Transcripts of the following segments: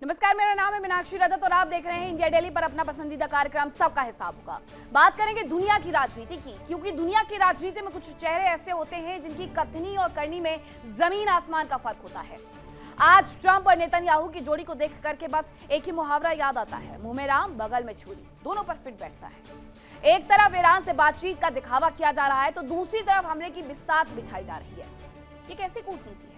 नमस्कार, मेरा नाम है मीनाक्षी रजत और आप देख रहे हैं इंडिया डेली पर अपना पसंदीदा कार्यक्रम सबका हिसाब होगा। बात करेंगे दुनिया की राजनीति की, क्योंकि दुनिया की राजनीति में कुछ चेहरे ऐसे होते हैं जिनकी कथनी और करनी में जमीन आसमान का फर्क होता है। आज ट्रंप और नेतन्याहू की जोड़ी को देख करके बस एक ही मुहावरा याद आता है, मुंह में राम बगल में छुरी। दोनों पर फिट बैठता है। एक तरफ ईरान से बातचीत का दिखावा किया जा रहा है तो दूसरी तरफ हमले की बिसात बिछाई जा रही है। ये कैसी कूटनीति है?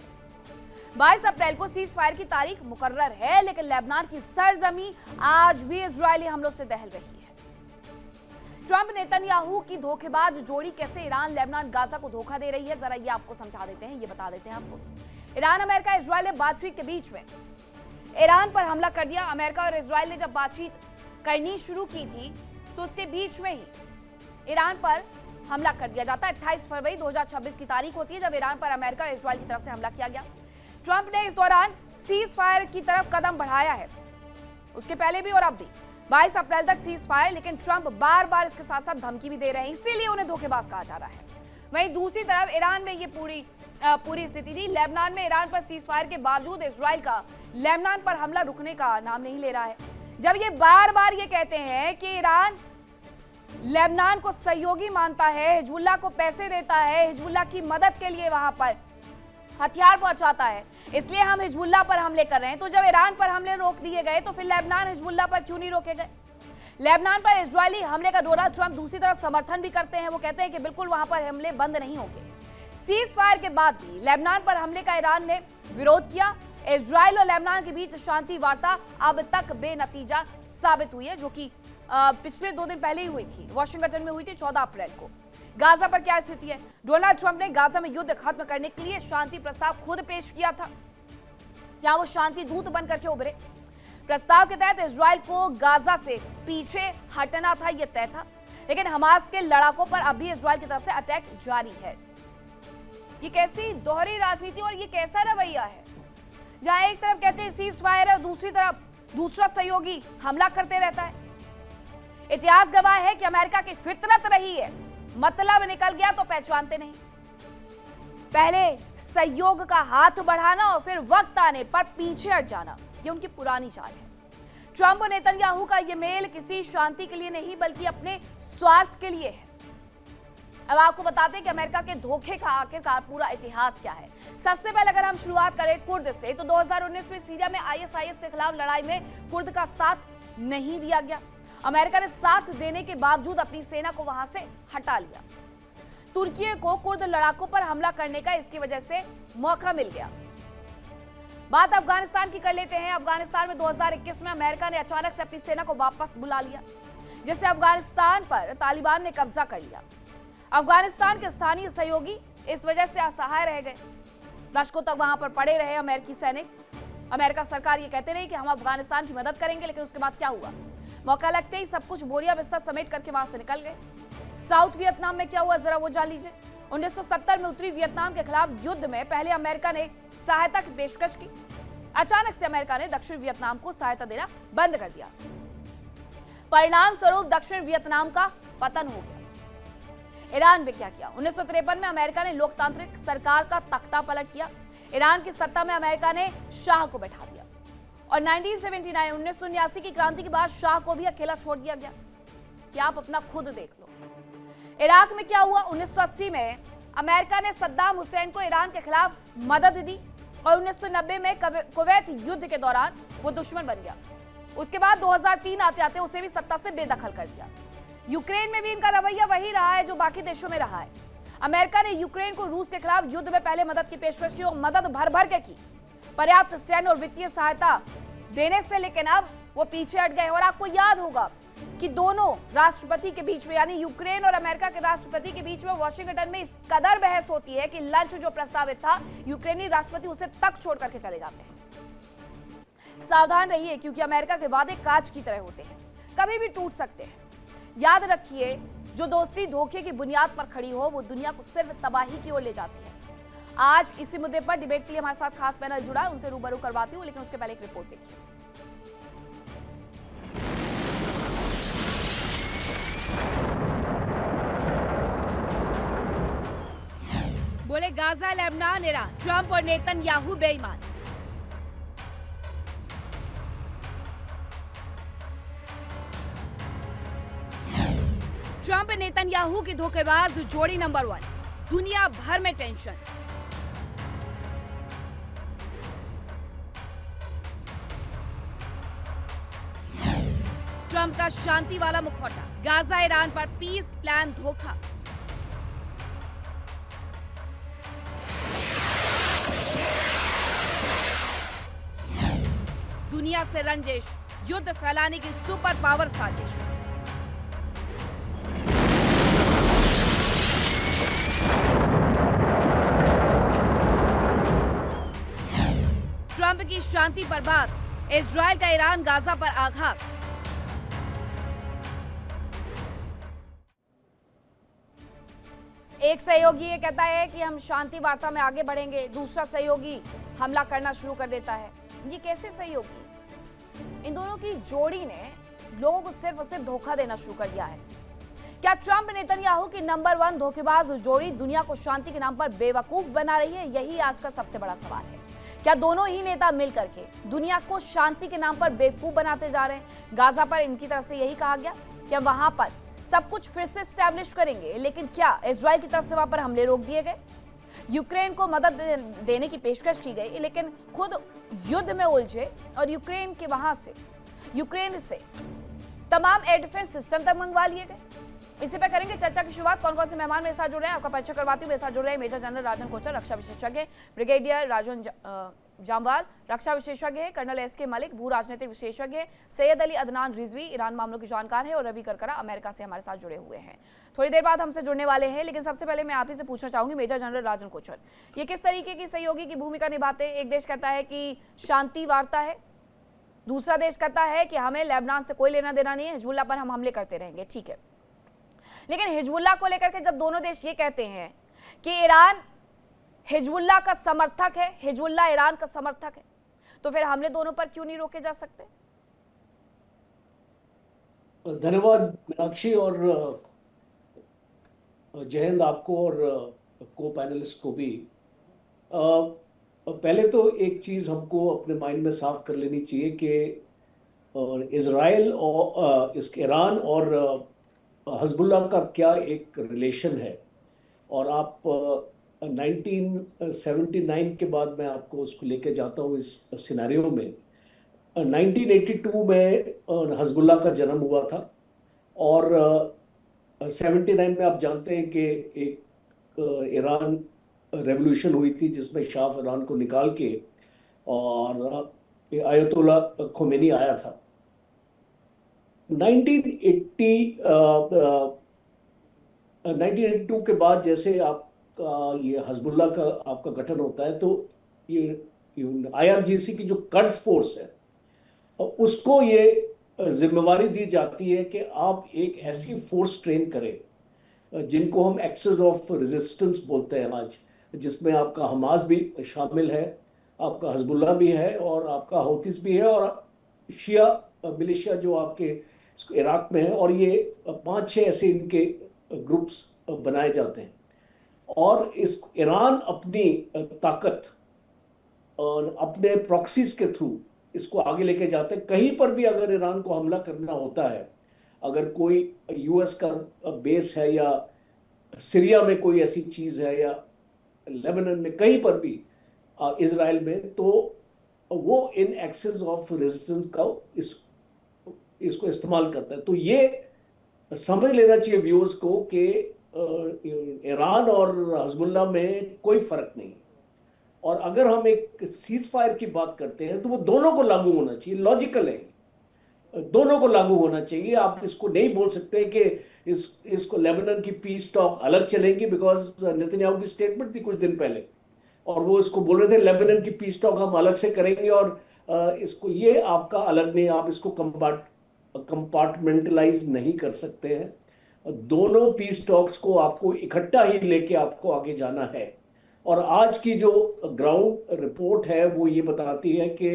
22 अप्रैल को सीज फायर की तारीख मुकर्रर है, लेकिन लेबनान की सरजमी आज भी इजरायली हमलों से दहल रही है। ट्रंप नेतन्याहू की धोखेबाज जोड़ी कैसे ईरान, लेबनान, गाजा को धोखा दे रही है, जरा ये आपको समझा देते हैं, ये बता देते हैं आपको। ईरान, अमेरिका, इजरायल ने बातचीत के बीच में ईरान पर हमला कर दिया। अमेरिका और इजरायल ने जब बातचीत करनी शुरू की थी तो उसके बीच में ही ईरान पर हमला कर दिया जाता है। 28 फरवरी 2026 की तारीख होती है जब ईरान पर अमेरिका और इजरायल की तरफ से हमला किया गया। ट्रंप ने इस दौरान सीज फायर की तरफ कदम बढ़ाया है, उसके पहले भी और अब भी। 22 अप्रैल तक सीज फायर, लेकिन ट्रंप बार बार इसके साथ साथ धमकी भी दे रहे हैं, इसीलिए उन्हें धोखेबाज कहा जा रहा है। वहीं दूसरी तरफ ईरान में ये पूरी स्थिति थी। लेबनान में ईरान पर सीज फायर के बावजूद इजरायल का लेबनान पर हमला रुकने का नाम नहीं ले रहा है। जब ये बार बार ये कहते हैं कि ईरान लेबनान को सहयोगी मानता है, हिजबुल्लाह को पैसे देता है, हिजबुल्लाह की मदद के लिए वहां पर हथियार पहुंचाता है, इसलिए हम हिजबुल्लाह पर हमले कर रहे हैं, तो जब ईरान पर हमले रोक दिए गए तो फिर लेबनान हिजबुल्लाह पर क्यों नहीं रोके गए? लेबनान पर इजरायली हमले का डोनाल्ड ट्रंप दूसरी तरफ समर्थन भी करते हैं। वो कहते हैं कि बिल्कुल वहां पर हमले बंद नहीं होंगे। सीज फायर के बाद भी लेबनान पर हमले का ईरान ने विरोध किया। इजरायल और लेबनान के बीच शांति वार्ता अब तक बेनतीजा साबित हुई है, जो कि पिछले 2 दिन पहले ही हुई थी, वाशिंगटन में हुई थी 14 अप्रैल को। गाजा पर क्या स्थिति है? डोनाल्ड ट्रंप ने गाजा में युद्ध खत्म करने के लिए शांति प्रस्ताव खुद पेश किया था, या वो शांति दूत बनकर के उभरे? प्रस्ताव के तहत इजरायल को गाजा से पीछे हटना था, यह तय था, लेकिन हमास के लड़ाकों पर अब भी इजरायल की तरफ से अटैक जारी है। ये कैसी दोहरी राजनीति और ये कैसा रवैया है, जहां एक तरफ कहते हैं सीज फायर है और दूसरी तरफ दूसरा सहयोगी हमला करते रहता है। इतिहास गवाह है कि अमेरिका की फितरत रही है, मतलब निकल गया तो पहचानते नहीं। पहले सहयोग का हाथ बढ़ाना और फिर वक्त आने पर पीछे हट जाना, ये उनकी पुरानी चाल है। ट्रंप और नेतन्याहू का ये मेल किसी शांति के लिए नहीं बल्कि अपने स्वार्थ के लिए है। अब आपको बताते हैं कि अमेरिका के धोखे का आखिरकार पूरा इतिहास क्या है। सबसे पहले अगर हम शुरुआत करें कुर्द से, तो 2019 में सीरिया में आईएसआईएस के खिलाफ लड़ाई में कुर्द का साथ नहीं दिया गया। अमेरिका ने साथ देने के बावजूद अपनी सेना को वहां से हटा लिया। तुर्की को कुर्द लड़ाकों पर हमला करने का इसकी वजह से मौका मिल गया। बात अफगानिस्तान की कर लेते हैं। अफगानिस्तान में 2021 में अमेरिका ने अचानक से अपनी सेना को वापस बुला लिया, जिससे अफगानिस्तान पर तालिबान ने कब्जा कर लिया। अफगानिस्तान के स्थानीय सहयोगी इस वजह से असहाय रह गए। दशकों तक वहां पर पड़े रहे अमेरिकी सैनिक। अमेरिका सरकार ये कहते रही कि हम अफगानिस्तान की मदद करेंगे, लेकिन उसके बाद क्या हुआ? मौका लगते ही सब कुछ बोरिया बिस्तर समेट करके वहां से निकल गए। साउथ वियतनाम में क्या हुआ, जरा वो जान लीजिए। 1970 में उत्तरी वियतनाम के खिलाफ युद्ध में पहले अमेरिका ने सहायता की पेशकश की। अचानक से अमेरिका ने दक्षिण वियतनाम को सहायता देना बंद कर दिया। परिणाम स्वरूप दक्षिण वियतनाम का पतन हो गया। ईरान में क्या किया? 1953 में अमेरिका ने लोकतांत्रिक सरकार का तख्ता पलट किया। ईरान की सत्ता में अमेरिका ने शाह को बैठा दिया और 1979 की क्रांति के बाद शाह को भी अकेला छोड़ दिया गया। क्या आप अपना खुद देख लो। इराक में क्या हुआ? 1980 में अमेरिका ने सद्दाम हुसैन को ईरान के खिलाफ मदद दी और 1990 में कुवैत युद्ध के दौरान वो दुश्मन बन गया। उसके बाद 2003 आते आते उसे भी सत्ता से बेदखल कर दिया। यूक्रेन में भी इनका रवैया वही रहा है जो बाकी देशों में रहा है। अमेरिका ने यूक्रेन को रूस के खिलाफ युद्ध में पहले मदद की पेशकश की और मदद भर भर के की, पर्याप्त सैन्य और वित्तीय सहायता देने से, लेकिन अब वो पीछे हट गए। और आपको याद होगा कि दोनों राष्ट्रपति के बीच में, यानी यूक्रेन और अमेरिका के राष्ट्रपति के बीच में वाशिंगटन में इस कदर बहस होती है कि लंच जो प्रस्तावित था, यूक्रेनी राष्ट्रपति उसे तक छोड़ करके चले जाते हैं। सावधान रहिए, क्योंकि अमेरिका के वादे कांच की तरह होते हैं, कभी भी टूट सकते हैं। याद रखिए, जो दोस्ती धोखे की बुनियाद पर खड़ी हो वो दुनिया को सिर्फ तबाही की ओर ले जाती है। आज इसी मुद्दे पर डिबेट के लिए हमारे साथ खास पैनल जुड़ा है, उनसे रूबरू करवाती हूँ, लेकिन उसके पहले एक रिपोर्ट देखिए। बोले गाजा, लेबनान, ईरान, ट्रंप और नेतन्याहू बेईमान। ट्रंप नेतन्याहू की धोखेबाज जोड़ी नंबर 1, दुनिया भर में टेंशन। ट्रंप का शांति वाला मुखौटा, गाजा ईरान पर पीस प्लान धोखा। दुनिया से रंजिश, युद्ध फैलाने की सुपर पावर साजिश। ट्रंप की शांति पर बात, इजराइल का ईरान गाजा पर आघात। एक सहयोगी ये कहता है कि हम शांति वार्ता में आगे बढ़ेंगे, दूसरा सहयोगी हमला करना शुरू कर देता है। ये कैसे सहयोगी है? इन दोनों की जोड़ी ने लोगों को सिर्फ और सिर्फ धोखा देना शुरू कर दिया है। क्या ट्रंप नेतन्याहू की नंबर 1 धोखेबाज जोड़ी दुनिया को शांति के नाम पर बेवकूफ बना रही है? यही आज का सबसे बड़ा सवाल है। क्या दोनों ही नेता मिलकर के दुनिया को शांति के नाम पर बेवकूफ बनाते जा रहे हैं? गाजा पर इनकी तरफ से यही कहा गया कि हम वहां पर सब कुछ फिर से स्टैब्लिश करेंगे, लेकिन क्या इजराइल की तरफ से वहां पर हमले रोक दिए गए? यूक्रेन को मदद देने की पेशकश की गई, लेकिन खुद युद्ध में उलझे और यूक्रेन से तमाम एयर डिफेंस सिस्टम तक मंगवा लिए गए। इसी पर करेंगे चर्चा की शुरुआत। कौन कौन से मेहमान मेरे साथ जुड़ रहे हैं आपका परिचय करवाती हूँ। मेरे साथ जुड़ रहे हैं मेजर जनरल राजन कोचर, रक्षा विशेषज्ञ, ब्रिगेडियर राजन जामवाल, रक्षा विशेषज्ञ है, कर्नल एस के मलिक, भू राजनीतिक विशेषज्ञ है, सैयद अली अदनान रिजवी, ईरान मामलों के जानकार है, और रवि करकरा अमेरिका से हमारे साथ जुड़े हुए हैं। थोड़ी देर बाद हमसे जुड़ने वाले हैं, लेकिन सबसे पहले मैं आप ही से पूछना चाहूंगी मेजर जनरल राजन कोचर, ये किस तरीके की सहयोगी की भूमिका निभाते हैं? एक देश कहता है कि शांति वार्ता है, दूसरा देश कहता है कि हमें लेबनान से कोई लेना देना नहीं है, हिजबुल्लाह पर हम हमले करते रहेंगे। ठीक है, लेकिन हिजबुल्लाह को लेकर के जब दोनों देश ये कहते हैं कि ईरान हिजबुल्लाह का समर्थक है, हिजबुल्लाह ईरान का समर्थक है, तो फिर हमले दोनों पर क्यों नहीं रोके जा सकते? धन्यवाद मीनाक्षी, और जय हिंद आपको और को पैनलिस्ट को भी। पहले तो एक चीज हमको अपने माइंड में साफ कर लेनी चाहिए कि इजराइल और ईरान और हिजबुल्लाह का क्या एक रिलेशन है। और आप 1979 के बाद मैं आपको उसको लेके जाता हूँ इस सिनेरियो में। 1982 में हिजबुल्लाह का जन्म हुआ था, और 79 में आप जानते हैं कि एक ईरान रेवोल्यूशन हुई थी जिसमें शाह ईरान को निकाल के और आयतुल्ला खोमेनी आया था। 1982 के बाद जैसे आपका ये हिजबुल्लाह का आपका गठन होता है, तो ये IRGC की जो कर्ड्स फोर्स है उसको ये जिम्मेवारी दी जाती है कि आप एक ऐसी फोर्स ट्रेन करें जिनको हम एक्सेस ऑफ रेजिस्टेंस बोलते हैं आज, जिसमें आपका हमास भी शामिल है, आपका हिजबुल्लाह भी है, और आपका हौतीस भी है, और शिया मिलिशिया जो आपके इराक में है, और ये 5-6 ऐसे इनके ग्रुप्स बनाए जाते हैं। और इस ईरान अपनी ताकत और अपने प्रॉक्सीज के थ्रू इसको आगे लेके जाते हैं। कहीं पर भी अगर ईरान को हमला करना होता है, अगर कोई US का बेस है या सीरिया में कोई ऐसी चीज है या लेबनान में कहीं पर भी इजराइल में, तो वो इन एक्सेस ऑफ रेजिस्टेंस का इसको इस्तेमाल करता है। तो ये समझ लेना चाहिए व्यूअर्स को कि ईरान और हिजबुल्लाह में कोई फर्क नहीं। और अगर हम एक सीज फायर की बात करते हैं तो वो दोनों को लागू होना चाहिए, लॉजिकल है, दोनों को लागू होना चाहिए। आप इसको नहीं बोल सकते कि इसको लेबनान की पीस टॉक अलग चलेंगी, बिकॉज नेतन्याहू की स्टेटमेंट थी कुछ दिन पहले और वो इसको बोल रहे थे लेबनान की पीस टॉक हम अलग से करेंगे, और इसको ये आपका अलग नहीं, आप इसको कंपार्टमेंटलाइज नहीं कर सकते हैं। दोनों पीस टॉक्स को आपको इकट्ठा ही लेके आपको आगे जाना है। और आज की जो ग्राउंड रिपोर्ट है वो ये बताती है कि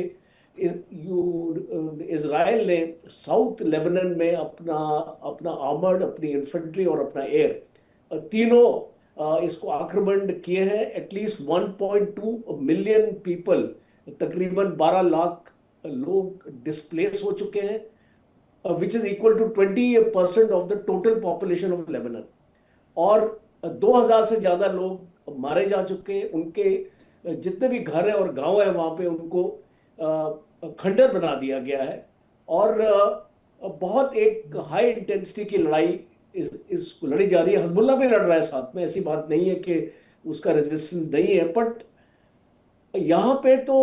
इजराइल ने साउथ लेबनान में अपना आर्मर्ड, अपनी इन्फेंट्री और अपना एयर तीनों इसको आक्रमण किए हैं। एटलीस्ट 1.2 मिलियन पीपल, तकरीबन 12 लाख लोग डिस्प्लेस हो चुके हैं। which is equal to 20% of the total population of Lebanon. और 2000 से ज्यादा लोग मारे जा चुके हैं। उनके जितने भी घर है और गांव है वहां पे उनको खंडर बना दिया गया है। और बहुत एक हाई इंटेंसिटी की लड़ाई इस लड़ी जा रही है। हिजबुल्लाह भी लड़ रहा है साथ में, ऐसी बात नहीं है कि उसका रेजिस्टेंस नहीं है। बट यहाँ पे तो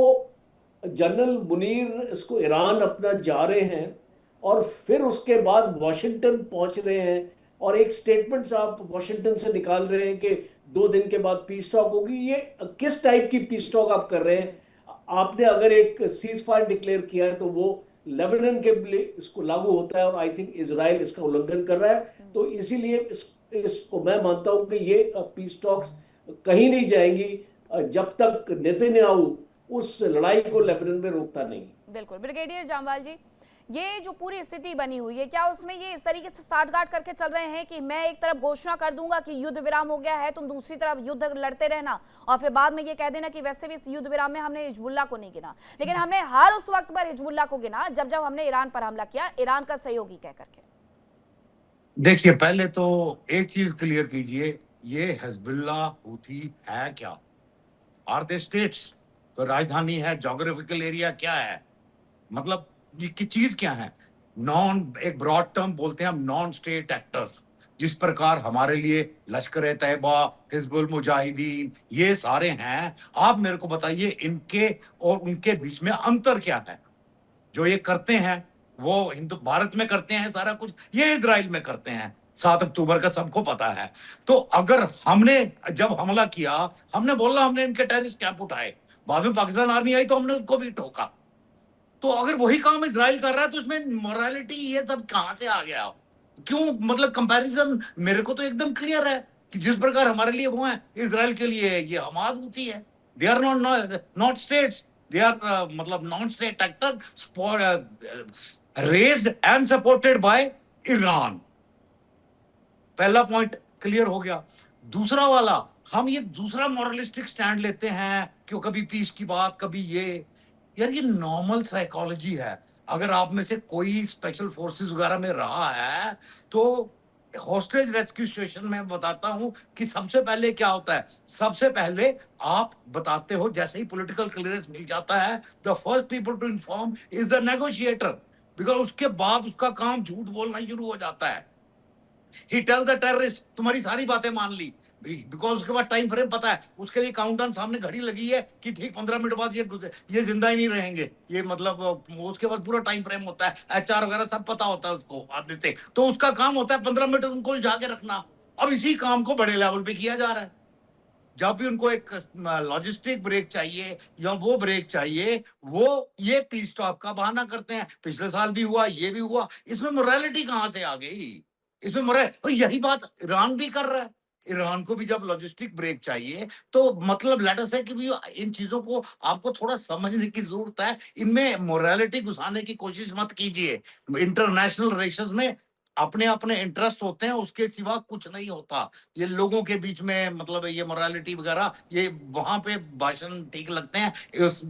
जनरल मुनीर इसको ईरान अपना जा रहे हैं और फिर उसके बाद वॉशिंगटन पहुंच रहे हैं और एक स्टेटमेंट आप वॉशिंगटन से निकाल रहे हैं कि 2 दिन के बाद पीस टॉक होगी। ये किस टाइप की पीस टॉक आप कर रहे हैं? आपने अगर एक सीज फायर डिक्लेयर किया है तो वो लेबनान के लिए इसको लागू होता है और आई थिंक इजराइल इसका उल्लंघन कर रहा है। तो इसीलिए इसको मैं मानता हूं कि ये पीस टॉक्स कहीं नहीं जाएंगी जब तक नेतन्याहू उस लड़ाई को लेबनान में रोकता नहीं। बिल्कुल। ब्रिगेडियर जामवाल जी, ये जो पूरी स्थिति बनी हुई है, क्या उसमें ये इस तरीके से साठगांठ करके चल रहे हैं कि मैं एक तरफ घोषणा कर दूंगा कि युद्ध विराम हो गया है, तुम दूसरी तरफ युद्ध लड़ते रहना और फिर बाद में ये कह देना कि वैसे भी इस युद्ध विराम में हमने हिजबुल्लाह को नहीं गिना, लेकिन हमने हर उस वक्त पर हिजबुल्लाह को गिना जब जब हमने ईरान पर हमला किया, ईरान का सहयोगी कह करके। देखिए, पहले तो एक चीज क्लियर कीजिए, ये हिजबुल्लाह हूथी है क्या? Are they states? तो राजधानी है, जोग्राफिकल एरिया क्या है, मतलब ये की चीज क्या है? एक ब्रॉड टर्म बोलते हैं हम, नॉन स्टेट एक्टर्स। जिस प्रकार हमारे लिए लश्कर तैयबा, हिजबुल मुजाहिदीन, ये सारे हैं। आप मेरे को बताइए इनके और उनके बीच में अंतर क्या है? जो ये करते हैं वो हिंदू भारत में करते हैं सारा कुछ, ये इजराइल में करते हैं। 7 अक्टूबर का सबको पता है। तो अगर हमने जब हमला किया, हमने बोला हमने इनके टेररिस्ट कैंप उठाए, बाद में पाकिस्तान आर्मी आई तो हमने उसको भी ठोका। तो अगर वही काम इजराइल कर रहा है तो उसमें मोरालिटी ये सब कहां से आ गया? क्यों, मतलब कंपैरिजन मेरे को तो एकदम क्लियर है कि जिस प्रकार हमारे लिए वो है, इजराइल के लिए ये हमास होती है। They are not states, they are मतलब non state actor raised and supported by Iran. पहला पॉइंट क्लियर हो गया। दूसरा वाला, हम ये दूसरा मॉरलिस्टिक स्टैंड लेते हैं क्यों, कभी पीस की बात, कभी ये। यार ये नॉर्मल साइकोलॉजी है। अगर आप में से कोई स्पेशल फोर्सेस वगैरह में रहा है तो हॉस्टेज रेस्क्यू सिचुएशन में बताता हूं कि सबसे पहले क्या होता है। सबसे पहले आप बताते हो, जैसे ही पॉलिटिकल क्लियरेंस मिल जाता है, the first people to inform is the negotiator, because उसके बाद उसका काम झूठ बोलना शुरू हो जाता है। ही टेल द टेररिस्ट तुम्हारी सारी बातें मान ली, बिकॉज उसके बाद टाइम फ्रेम पता है, उसके लिए काउंटडाउन सामने घड़ी लगी है कि ठीक 15 मिनट बाद ये जिंदा ही नहीं रहेंगे, ये मतलब उसके बाद पूरा टाइम फ्रेम होता है, एचआर वगैरह सब पता होता है उसको आदित्य। तो उसका काम होता है 15 मिनट उनको उलझा के रखना। अब इसी काम को बड़े लेवल पे किया जा रहा है। जब भी उनको एक लॉजिस्टिक ब्रेक चाहिए या वो ब्रेक चाहिए, वो ये पीस टॉक का बहाना करते हैं। पिछले साल भी हुआ, ये भी हुआ। इसमें मोरालिटी कहां से आ गई? इसमें मोरल, और यही बात ईरान भी कर रहा है। ईरान को भी जब लॉजिस्टिक ब्रेक चाहिए तो मतलब लेट अस से कि भी इन चीजों को आपको थोड़ा समझने की जरूरत है। इनमें मोरालिटी घुसाने की कोशिश मत कीजिए। इंटरनेशनल रेशंस में अपने अपने इंटरेस्ट होते हैं, उसके सिवा कुछ नहीं होता। ये लोगों के बीच में मतलब ये मोरालिटी वगैरह, ये वहां पे भाषण ठीक लगते हैं,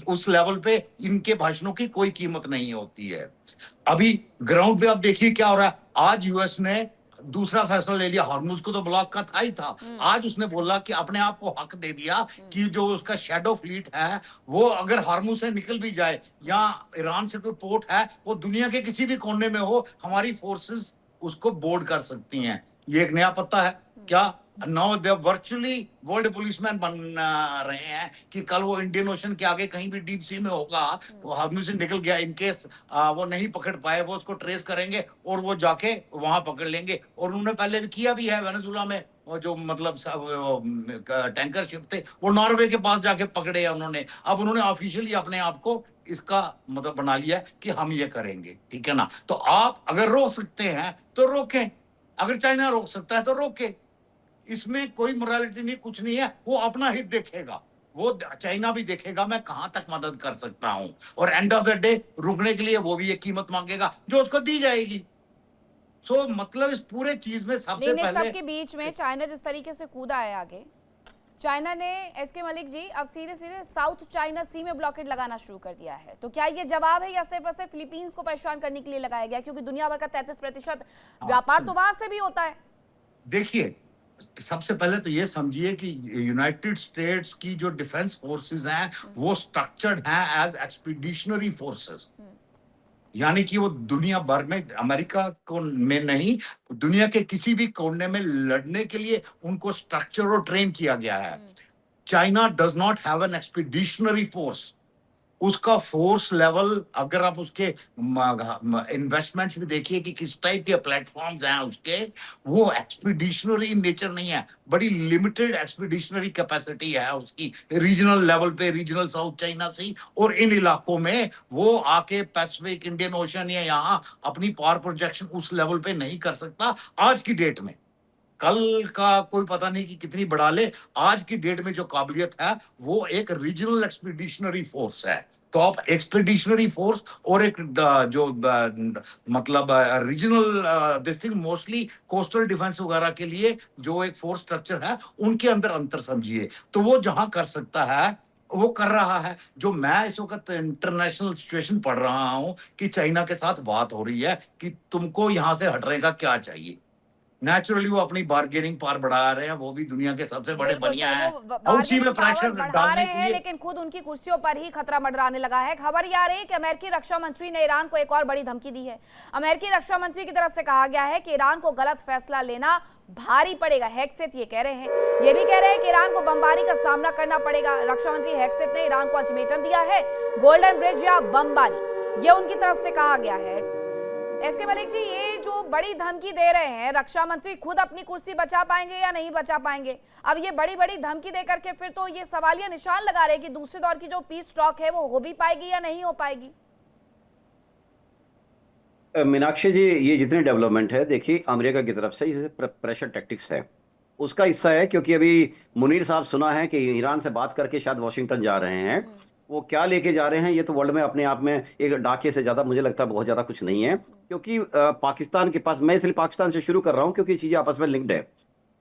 उस लेवल पे इनके भाषणों की कोई कीमत नहीं होती है। अभी ग्राउंड पे आप देखिए क्या हो रहा है। आज यूएस ने दूसरा फैसला ले लिया, हॉर्मुज को तो ब्लॉक का था ही था। आज उसने बोला कि अपने आप को हक दे दिया कि जो उसका शैडो फ्लीट है वो अगर हॉर्मुज से निकल भी जाए या ईरान से कोई पोर्ट है, वो दुनिया के किसी भी कोने में हो, हमारी फोर्सेस उसको बोर्ड कर सकती हैं। ये एक नया पत्ता है क्या? Now they virtually world policeman बन रहे हैं कि कल वो इंडियन ओशन के आगे कहीं भी डीप सी में होगा, वो हॉर्मुज से निकल गया, इनकेस वो नहीं पकड़ पाए, वो उसको ट्रेस करेंगे और वो जाके वहां पकड़ लेंगे। और उन्होंने पहले भी किया भी है वेनेजुला में, वो जो मतलब टैंकर शिप थे वो नॉर्वे के पास जाके पकड़े हैं उन्होंने। अब उन्होंने ऑफिशियली अपने आप को इसका मतलब बना लिया है कि हम ये करेंगे, ठीक है ना। तो आप अगर रोक सकते हैं तो रोकें, अगर चाइना रोक सकता है तो रोके। इसमें कोई मोरालिटी नहीं, कुछ नहीं है। वो अपना हित देखेगा, वो चाइना भी देखेगा मैं कहां तक मदद कर सकता हूं, और एंड ऑफ द डे रुकने के लिए वो भी एक कीमत मांगेगा जो उसको दी जाएगी। सो मतलब इस पूरे चीज में सबसे पहले सबके बीच में चाइना जिस तरीके से कूदा है आगे, चाइना ने, एसके मलिक जी, अब सीधे सीधे साउथ चाइना सी में ब्लॉकेट लगाना शुरू कर दिया है, तो क्या ये जवाब है या सिर्फ और सिर्फ फिलीपींस को परेशान करने के लिए लगाया गया, क्योंकि दुनिया भर का 33% व्यापार तो वहां से भी होता है? देखिए, सबसे पहले तो ये समझिए कि यूनाइटेड स्टेट्स की जो डिफेंस फोर्सेस हैं वो स्ट्रक्चर्ड हैं एज एक्सपीडिशनरी फोर्सेस, यानी कि वो दुनिया भर में, अमेरिका को में नहीं, दुनिया के किसी भी कोने में लड़ने के लिए उनको स्ट्रक्चर और ट्रेन किया गया है। China does not have an expeditionary force. उसका फोर्स लेवल, अगर आप उसके इन्वेस्टमेंट्स भी देखिए कि किस टाइप के प्लेटफॉर्म्स हैं उसके, वो एक्सपीडिशनरी नेचर नहीं है, बड़ी लिमिटेड एक्सपीडिशनरी कैपेसिटी है उसकी रीजनल लेवल पे, रीजनल साउथ चाइना सी और इन इलाकों में वो आके पैसिफिक, इंडियन ओशन या यहाँ अपनी पावर प्रोजेक्शन उस लेवल पे नहीं कर सकता आज की डेट में। कल का कोई पता नहीं कि कितनी बढ़ा ले, आज की डेट में जो काबिलियत है वो एक रीजनल एक्सपीडिशनरी फोर्स है। तो आप एक्सपीडिशनरी फोर्स और एक जो मतलब regional this thing, mostly coastal defence वगैरह के लिए जो एक फोर्स स्ट्रक्चर है उनके अंदर अंतर समझिए। तो वो जहां कर सकता है वो कर रहा है। जो मैं इस वक्त इंटरनेशनल सिचुएशन पढ़ रहा हूं कि चाइना के साथ बात हो रही है कि तुमको यहां से हटने का क्या चाहिए। नेचुरली वो अपनी बार्गेनिंग पावर बढ़ा रहे हैं, वो भी दुनिया के सबसे बड़े बिल्कुल बनिया सर, हैं, वो और उसी में बार्गेनिंग पावर प्रेशर बढ़ा डालने रहे के हैं, लिए। लेकिन खुद उनकी कुर्सियों पर ही खतरा मंडराने लगा है। खबर ये आ रही है कि अमेरिकी रक्षा मंत्री ने ईरान को एक और बड़ी धमकी दी है। अमेरिकी रक्षा मंत्री की तरफ से कहा गया है कि ईरान को गलत फैसला लेना भारी पड़ेगा। हेक्सेत ये कह रहे हैं, ये भी कह रहे हैं कि ईरान को बमबारी का सामना करना पड़ेगा। रक्षा मंत्री हेक्सेत ने ईरान को अल्टीमेटम दिया है, गोल्डन ब्रिज या बमबारी, ये उनकी तरफ से कहा गया है। एसके मलिक जी, ये जो बड़ी धमकी दे रहे हैं रक्षा मंत्री, खुद अपनी कुर्सी बचा पाएंगे या नहीं बचा पाएंगे? अब ये बड़ी बड़ी धमकी दे करके फिर तो ये सवालिया निशान लगा रहे हैं कि दूसरे दौर की जो पीस टॉक है वो हो भी पाएगी या नहीं हो पाएगी। मीनाक्षी जी, ये जितनी डेवलपमेंट है, देखिए अमेरिका की तरफ से ये प्रेशर टैक्टिक्स है, उसका हिस्सा है। क्योंकि अभी मुनीर साहब सुना है कि ईरान से बात करके शायद वॉशिंगटन जा रहे हैं। वो क्या लेके जा रहे हैं ये तो वर्ल्ड में अपने आप में एक डाके से ज्यादा मुझे लगता है बहुत ज्यादा कुछ नहीं है। क्योंकि पाकिस्तान के पास, मैं इसलिए पाकिस्तान से शुरू कर रहा हूँ क्योंकि चीजें आपस में लिंक्ड है।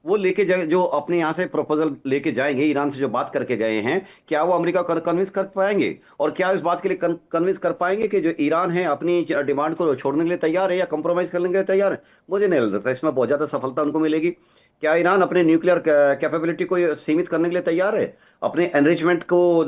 वो लेके जो अपने यहाँ से प्रपोजल लेके जाएंगे, ईरान से जो बात करके गए हैं, क्या वो अमेरिका को कन्विंस कर पाएंगे? और क्या इस बात के लिए कन्विंस कर पाएंगे कि जो ईरान है अपनी डिमांड को छोड़ने के लिए तैयार है या कंप्रोमाइज करने के लिए तैयार है? मुझे नहीं लगता इसमें बहुत ज्यादा सफलता उनको मिलेगी। क्या ईरान अपने न्यूक्लियर कैपेबिलिटी को सीमित करने के लिए तैयार है? अपने एनरिचमेंट को,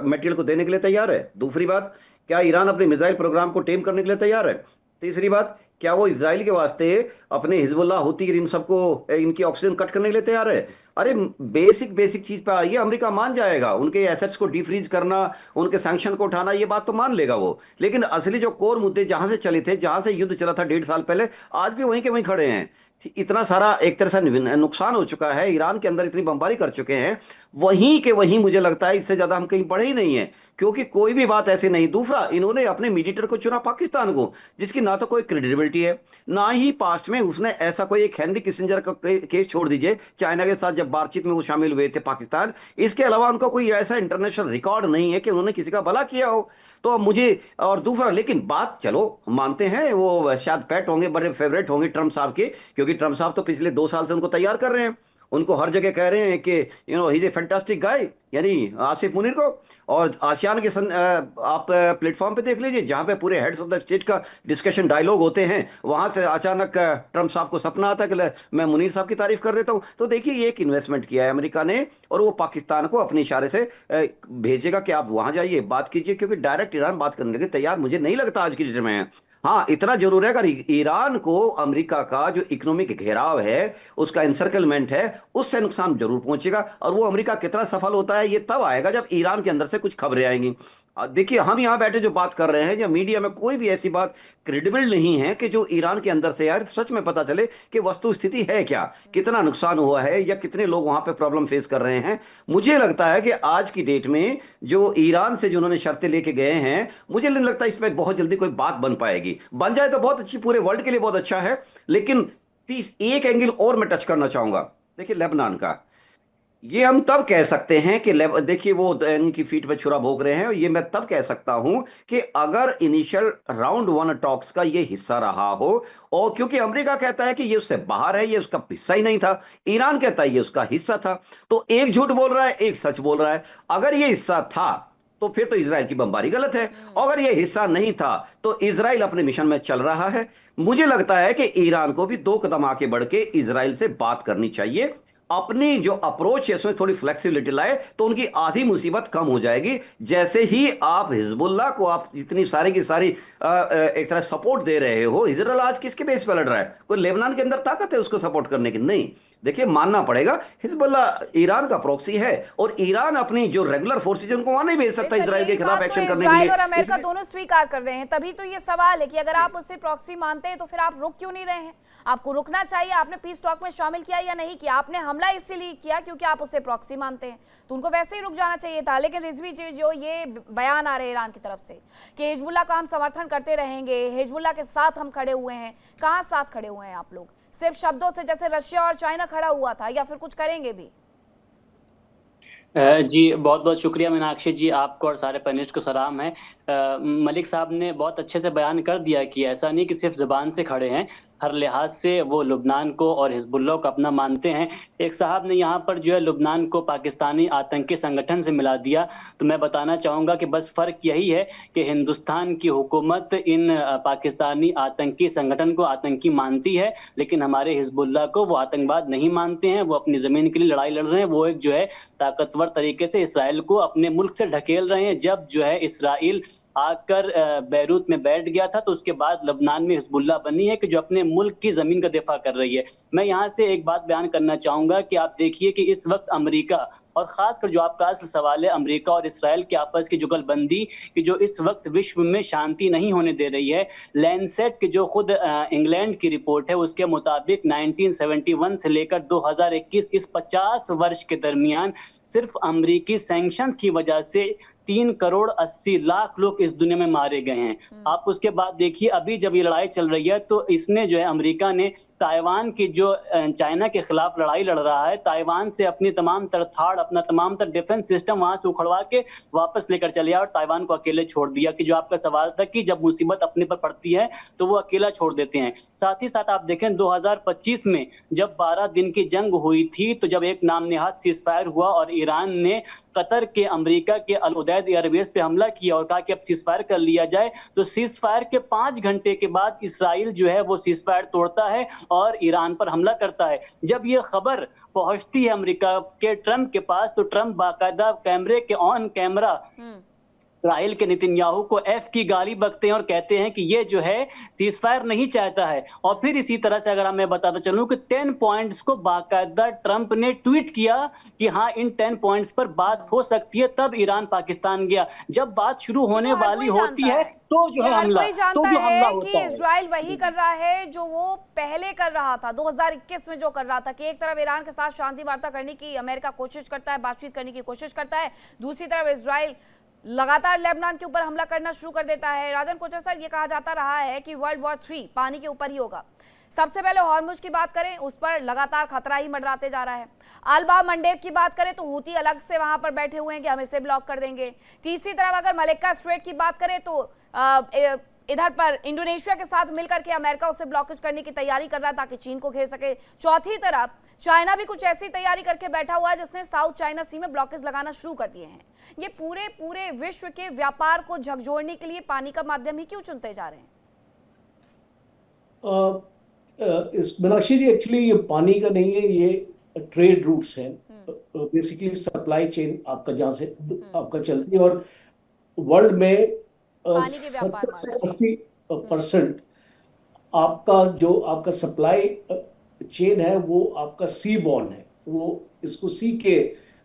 मटेरियल को देने के लिए तैयार है? दूसरी बात, क्या ईरान अपने मिसाइल प्रोग्राम को टेम करने के लिए तैयार है? तीसरी बात, क्या वो इजराइल के वास्ते अपने हिजबुल्लाह, हुती, इन सबको, इनकी ऑक्सीजन कट करने के लिए तैयार है? अरे बेसिक चीज पे आइए, अमेरिका मान जाएगा। उनके एसेट्स को डिफ्रीज करना, उनके सैंक्शन को उठाना, ये बात तो मान लेगा वो। लेकिन असली जो कोर मुद्दे जहां से चले थे, जहां से युद्ध चला था 1.5 साल पहले, आज भी वहीं के वहीं खड़े हैं। इतना सारा एक तरह से नुकसान हो चुका है, ईरान के अंदर इतनी बमबारी कर चुके हैं, वहीं के वहीं मुझे लगता है इससे ज्यादा हम कहीं पढ़े ही नहीं है। क्योंकि कोई भी बात ऐसी नहीं। दूसरा, इन्होंने अपने मीडिएटर को चुना पाकिस्तान को, जिसकी ना तो कोई क्रेडिबिलिटी है, ना ही पास्ट में उसने ऐसा कोई एक हेनरी किसिंजर का केस, छोड़ दीजिए चाइना के साथ जब बातचीत में वो शामिल हुए थे पाकिस्तान, इसके अलावा उनका कोई ऐसा इंटरनेशनल रिकॉर्ड नहीं है कि उन्होंने किसी का भला किया हो। तो मुझे, और दूसरा, लेकिन बात चलो मानते हैं वो शायद पेट होंगे, बड़े फेवरेट होंगे ट्रम्प साहब के, क्योंकि ट्रम्प साहब तो पिछले 2 साल से उनको तैयार कर रहे हैं, उनको हर जगह कह रहे हैं कि ही इज ए फैंटास्टिक गाय, यानी आसिफ मुनीर को। और आसियान के आप प्लेटफॉर्म पे देख लीजिए, जहां पे पूरे हेड्स ऑफ द स्टेट का डिस्कशन डायलॉग होते हैं, वहां से अचानक ट्रम्प साहब को सपना आता है कि मैं मुनीर साहब की तारीफ कर देता हूं। तो देखिए, ये एक इन्वेस्टमेंट किया है अमेरिका ने, और वो पाकिस्तान को अपने इशारे से भेजेगा कि आप वहां जाइए, बात कीजिए। क्योंकि डायरेक्ट ईरान बात करने के तैयार मुझे नहीं लगता आज की डेट में है। हाँ, इतना जरूर है, अगर ईरान को अमेरिका का जो इकोनॉमिक घेराव है, उसका एनसर्कलमेंट है, उससे नुकसान जरूर पहुंचेगा। और वो अमेरिका कितना सफल होता है ये तब आएगा जब ईरान के अंदर से कुछ खबरें आएंगी। देखिए, हम यहाँ बैठे जो बात कर रहे हैं, या मीडिया में कोई भी ऐसी बात क्रेडिबल नहीं है कि जो ईरान के अंदर से यार सच में पता चले कि वस्तु स्थिति है क्या, कितना नुकसान हुआ है, या कितने लोग वहां पे प्रॉब्लम फेस कर रहे हैं। मुझे लगता है कि आज की डेट में जो ईरान से जो उन्होंने शर्तें लेके गए हैं, मुझे नहीं लगता इस पर बहुत जल्दी कोई बात बन पाएगी। बन जाए तो बहुत अच्छी, पूरे वर्ल्ड के लिए बहुत अच्छा है। लेकिन एक एंगल और मैं टच करना चाहूंगा। देखिए, लेबनान का, ये हम तब कह सकते हैं कि देखिए वो इनकी फीट पे छुरा भोंक रहे हैं, और ये मैं तब कह सकता हूं कि अगर इनिशियल राउंड वन टॉक्स का ये हिस्सा रहा हो, और क्योंकि अमेरिका कहता है कि ये उससे बाहर है, ये उसका हिस्सा ही नहीं था, ईरान कहता है ये उसका हिस्सा था, तो एक झूठ बोल रहा है, एक सच बोल रहा है। अगर ये हिस्सा था तो फिर तो इजराइल की बमबारी गलत है, अगर ये हिस्सा नहीं था तो इजराइल अपने मिशन में चल रहा है। मुझे लगता है कि ईरान को भी 2 कदम आगे बढ़ के इजराइल से बात करनी चाहिए, अपनी जो अप्रोच है उसमें थोड़ी फ्लेक्सिबिलिटी लाए, तो उनकी आधी मुसीबत कम हो जाएगी। जैसे ही आप हिजबुल्लाह को आप इतनी सारी की सारी एक तरह सपोर्ट दे रहे हो, इजराइल आज किसके बेस पे लड़ रहा है? कोई लेबनान के अंदर ताकत है उसको सपोर्ट करने की? नहीं। देखिए, मानना पड़ेगा हिजबुल्लाह ईरान का प्रॉक्सी है, और ईरान अपनी जो रेगुलर फोर्सेज उनको वहां नहीं भेज सकता इजराइल के खिलाफ एक्शन करने के इजराइल लिए। और अमेरिका दोनों स्वीकार कर रहे हैं, तभी तो ये सवाल है कि अगर आप उससे प्रॉक्सी मानते हैं तो फिर आप रुक क्यों नहीं रहे हैं? आपको रुकना चाहिए। आपने पीस टॉक में शामिल किया या नहीं किया? आपने हमला इसलिए किया क्योंकि आप उससे प्रॉक्सी मानते हैं, तो उनको वैसे ही रुक जाना चाहिए था। लेकिन रिजवी जी, जो ये बयान आ रहे हैं ईरान की तरफ से कि हिजबुल्लाह का हम समर्थन करते रहेंगे, हिजबुल्लाह के साथ हम खड़े हुए हैं, कहाँ साथ खड़े हुए हैं आप लोग? सिर्फ शब्दों से, जैसे रशिया और चाइना खड़ा हुआ था, या फिर कुछ करेंगे भी? जी, बहुत बहुत शुक्रिया मीनाक्षी जी, आपको और सारे पैनलिस्ट को सलाम है। मलिक साहब ने बहुत अच्छे से बयान कर दिया कि ऐसा नहीं कि सिर्फ ज़ुबान से खड़े हैं, हर लिहाज से वो लुबनान को और हिजबुल्लाह को अपना मानते हैं। एक साहब ने यहाँ पर जो है लुबनान को पाकिस्तानी आतंकी संगठन से मिला दिया, तो मैं बताना चाहूँगा कि बस फ़र्क यही है कि हिंदुस्तान की हुकूमत इन पाकिस्तानी आतंकी संगठन को आतंकी मानती है, लेकिन हमारे हिजबुल्लाह को वो आतंकवाद नहीं मानते हैं। वो अपनी ज़मीन के लिए लड़ाई लड़ रहे हैं, वो एक जो है ताकतवर तरीके से इसराइल को अपने मुल्क से ढकेल रहे हैं। जब जो है इसराइल आकर बैरूत में बैठ गया था, तो उसके बाद लबनान में हिजबुल्लाह बनी है कि जो अपने मुल्क की जमीन का दिफा कर रही है। मैं यहाँ से एक बात बयान करना चाहूंगा कि आप देखिए कि इस वक्त अमेरिका, और खासकर जो आपका असल सवाल है अमेरिका और इसराइल के आपस की जुगलबंदी कि जो इस वक्त विश्व में शांति नहीं होने दे रही है। लैंडसेट की जो खुद इंग्लैंड की रिपोर्ट है उसके मुताबिक 1971 से लेकर 2021 इस 50 वर्ष के दरमियान सिर्फ अमेरिकी सैंक्शंस की वजह से 3,80,00,000 लोग इस दुनिया में मारे गए हैं। आप उसके बाद देखिए अभी जब ये लड़ाई चल रही है तो इसने जो है अमेरिका ने ताइवान की जो चाइना के खिलाफ लड़ाई लड़ रहा है, ताइवान से अपनी तमाम तर थाड़, अपना तमाम तर डिफेंस सिस्टम वहां से उखड़वा के वापस लेकर चले आया और ताइवान को अकेले छोड़ दिया। कि जो आपका सवाल था कि जब मुसीबत अपने पर पड़ती है तो वो अकेला छोड़ देते हैं। साथ ही साथ आप देखें 2025 में जब 12 दिन की जंग हुई थी, तो जब एक नामनिहाद सीजफायर हुआ और ईरान ने कतर के अमेरिका के अल उदैद एयरबेस पे हमला किया और कहा कि अब सीजफायर कर लिया जाए, तो सीजफायर के 5 घंटे के बाद इसराइल जो है वो सीजफायर तोड़ता है और ईरान पर हमला करता है। जब ये खबर पहुंचती है अमेरिका के ट्रंप के पास, तो ट्रंप बाकायदा कैमरे के ऑन कैमरा इसराइल के नेतन्याहू को एफ की गाली बकते हैं और कहते हैं कि ये जो है सीजफायर नहीं चाहता है। और फिर इसी तरह से अगर मैं बताता चलूं कि 10 पॉइंट्स को बाकायदा ट्रंप ने ट्वीट किया कि हाँ इन 10 पॉइंट्स पर बात हो सकती है, तब ईरान पाकिस्तान गया। जब बात शुरू होने वाली होती है तो जो है हमला, तो जो हमला होता है। इजराइल वही कर रहा है जो वो पहले कर रहा था 2021 में, जो कर रहा था कि एक तरफ ईरान के साथ शांति वार्ता करने की अमेरिका कोशिश करता है, बातचीत करने की कोशिश करता है, दूसरी तरफ इजराइल लगातार लेबनान के ऊपर हमला करना शुरू कर देता है। राजन कोचर सर, ये कहा जाता रहा है कि वर्ल्ड वॉर 3 पानी के ऊपर ही होगा। सबसे पहले हॉर्मुज की बात करें, उस पर लगातार खतरा ही मंडराते जा रहा है। अल बाब मंडेब की बात करें तो हूती अलग से वहां पर बैठे हुए हैं कि हम इसे ब्लॉक कर देंगे। तीसरी तरफ अगर मलेक्का स्ट्रेट की बात करें तो इधर पर इंडोनेशिया के साथ मिलकर के अमेरिका उसे ब्लॉकेज करने की तैयारी कर रहा है ताकि चीन को घेर सके। चौथी तरफ चाइना भी कुछ ऐसी तैयारी करके बैठा हुआ है जिसने साउथ चाइना सी में ब्लॉकेज लगाना शुरू कर दिए हैं। ये पूरे विश्व के व्यापार को झकझोरने के लिए पानी का माध्यम ही क्यों चुनते जा रहे हैं? इस मीनाक्षी जी, एक्चुअली ये पानी का नहीं है, ये ट्रेड रूट्स हैं। बेसिकली सप्लाई चेन आपका जहाँ से आपका चलती है, और वर्ल्ड में 70 से 80% आपका जो आपका सप्लाई चेन है वो आपका सी बॉर्न है। वो इसको सी के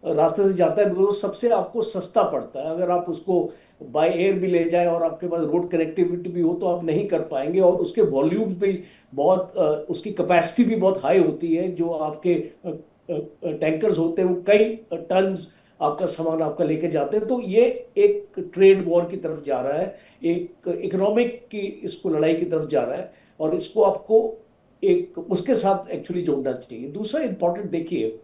रास्ते से जाता है, वो सबसे आपको सस्ता पड़ता है। अगर आप उसको बाय एयर भी ले जाएं और आपके पास रोड कनेक्टिविटी भी हो तो आप नहीं कर पाएंगे, और उसके वॉल्यूम्स भी बहुत, उसकी कैपेसिटी भी बहुत हाई होती है। जो आपके टैंकर्स होते हैं वो कई टन्स आपका सामान आपका लेके जाते हैं। तो ये एक ट्रेड वॉर की तरफ जा रहा है, एक इकोनॉमिक की इसको लड़ाई की तरफ जा रहा है, और इसको आपको एक उसके साथ एक्चुअली जोड़ना चाहिए। दूसरा इंपॉर्टेंट देखिए,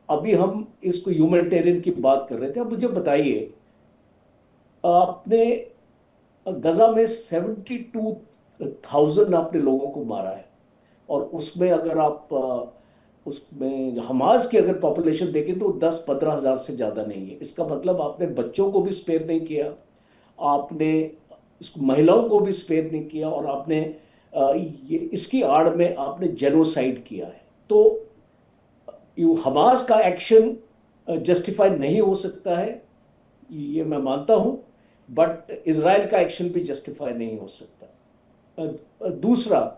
अभी हम इसको ह्यूमैनिटेरियन की बात कर रहे थे। अब मुझे बताइए, आपने गजा में 72,000 आपने लोगों को मारा है, और उसमें अगर आप उसमें हमास की अगर पॉपुलेशन देखें तो 10-15 हजार से ज़्यादा नहीं है। इसका मतलब आपने बच्चों को भी स्पेयर नहीं किया, आपने इसको महिलाओं को भी स्पेयर नहीं किया, और आपने ये इसकी आड़ में आपने जेनोसाइड किया है। तो हमास का एक्शन जस्टिफाई नहीं हो सकता है, ये मैं मानता हूं, बट इजराइल का एक्शन भी जस्टिफाई नहीं हो सकता। दूसरा,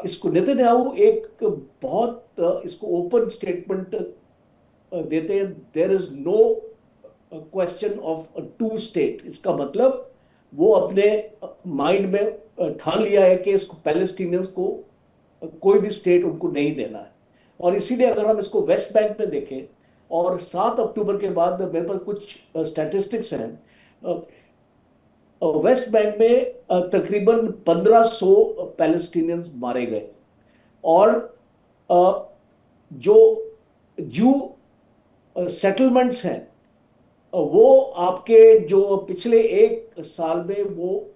इसको नेतन्याहू एक बहुत इसको ओपन स्टेटमेंट देते हैं, there is no question of to state. इसका मतलब वो अपने माइंड में ठान लिया है कि इसको पैलेस्टीनियंस को कोई भी स्टेट उनको नहीं देना है। और इसीलिए अगर हम इसको वेस्ट बैंक में देखें, और 7 अक्टूबर के बाद मेरे पास कुछ स्टैटिस्टिक्स हैं, वेस्ट बैंक में तकरीबन 1500 पैलेस्टीनियंस मारे गए, और जो जू सेटलमेंट्स हैं वो आपके जो पिछले एक साल में वो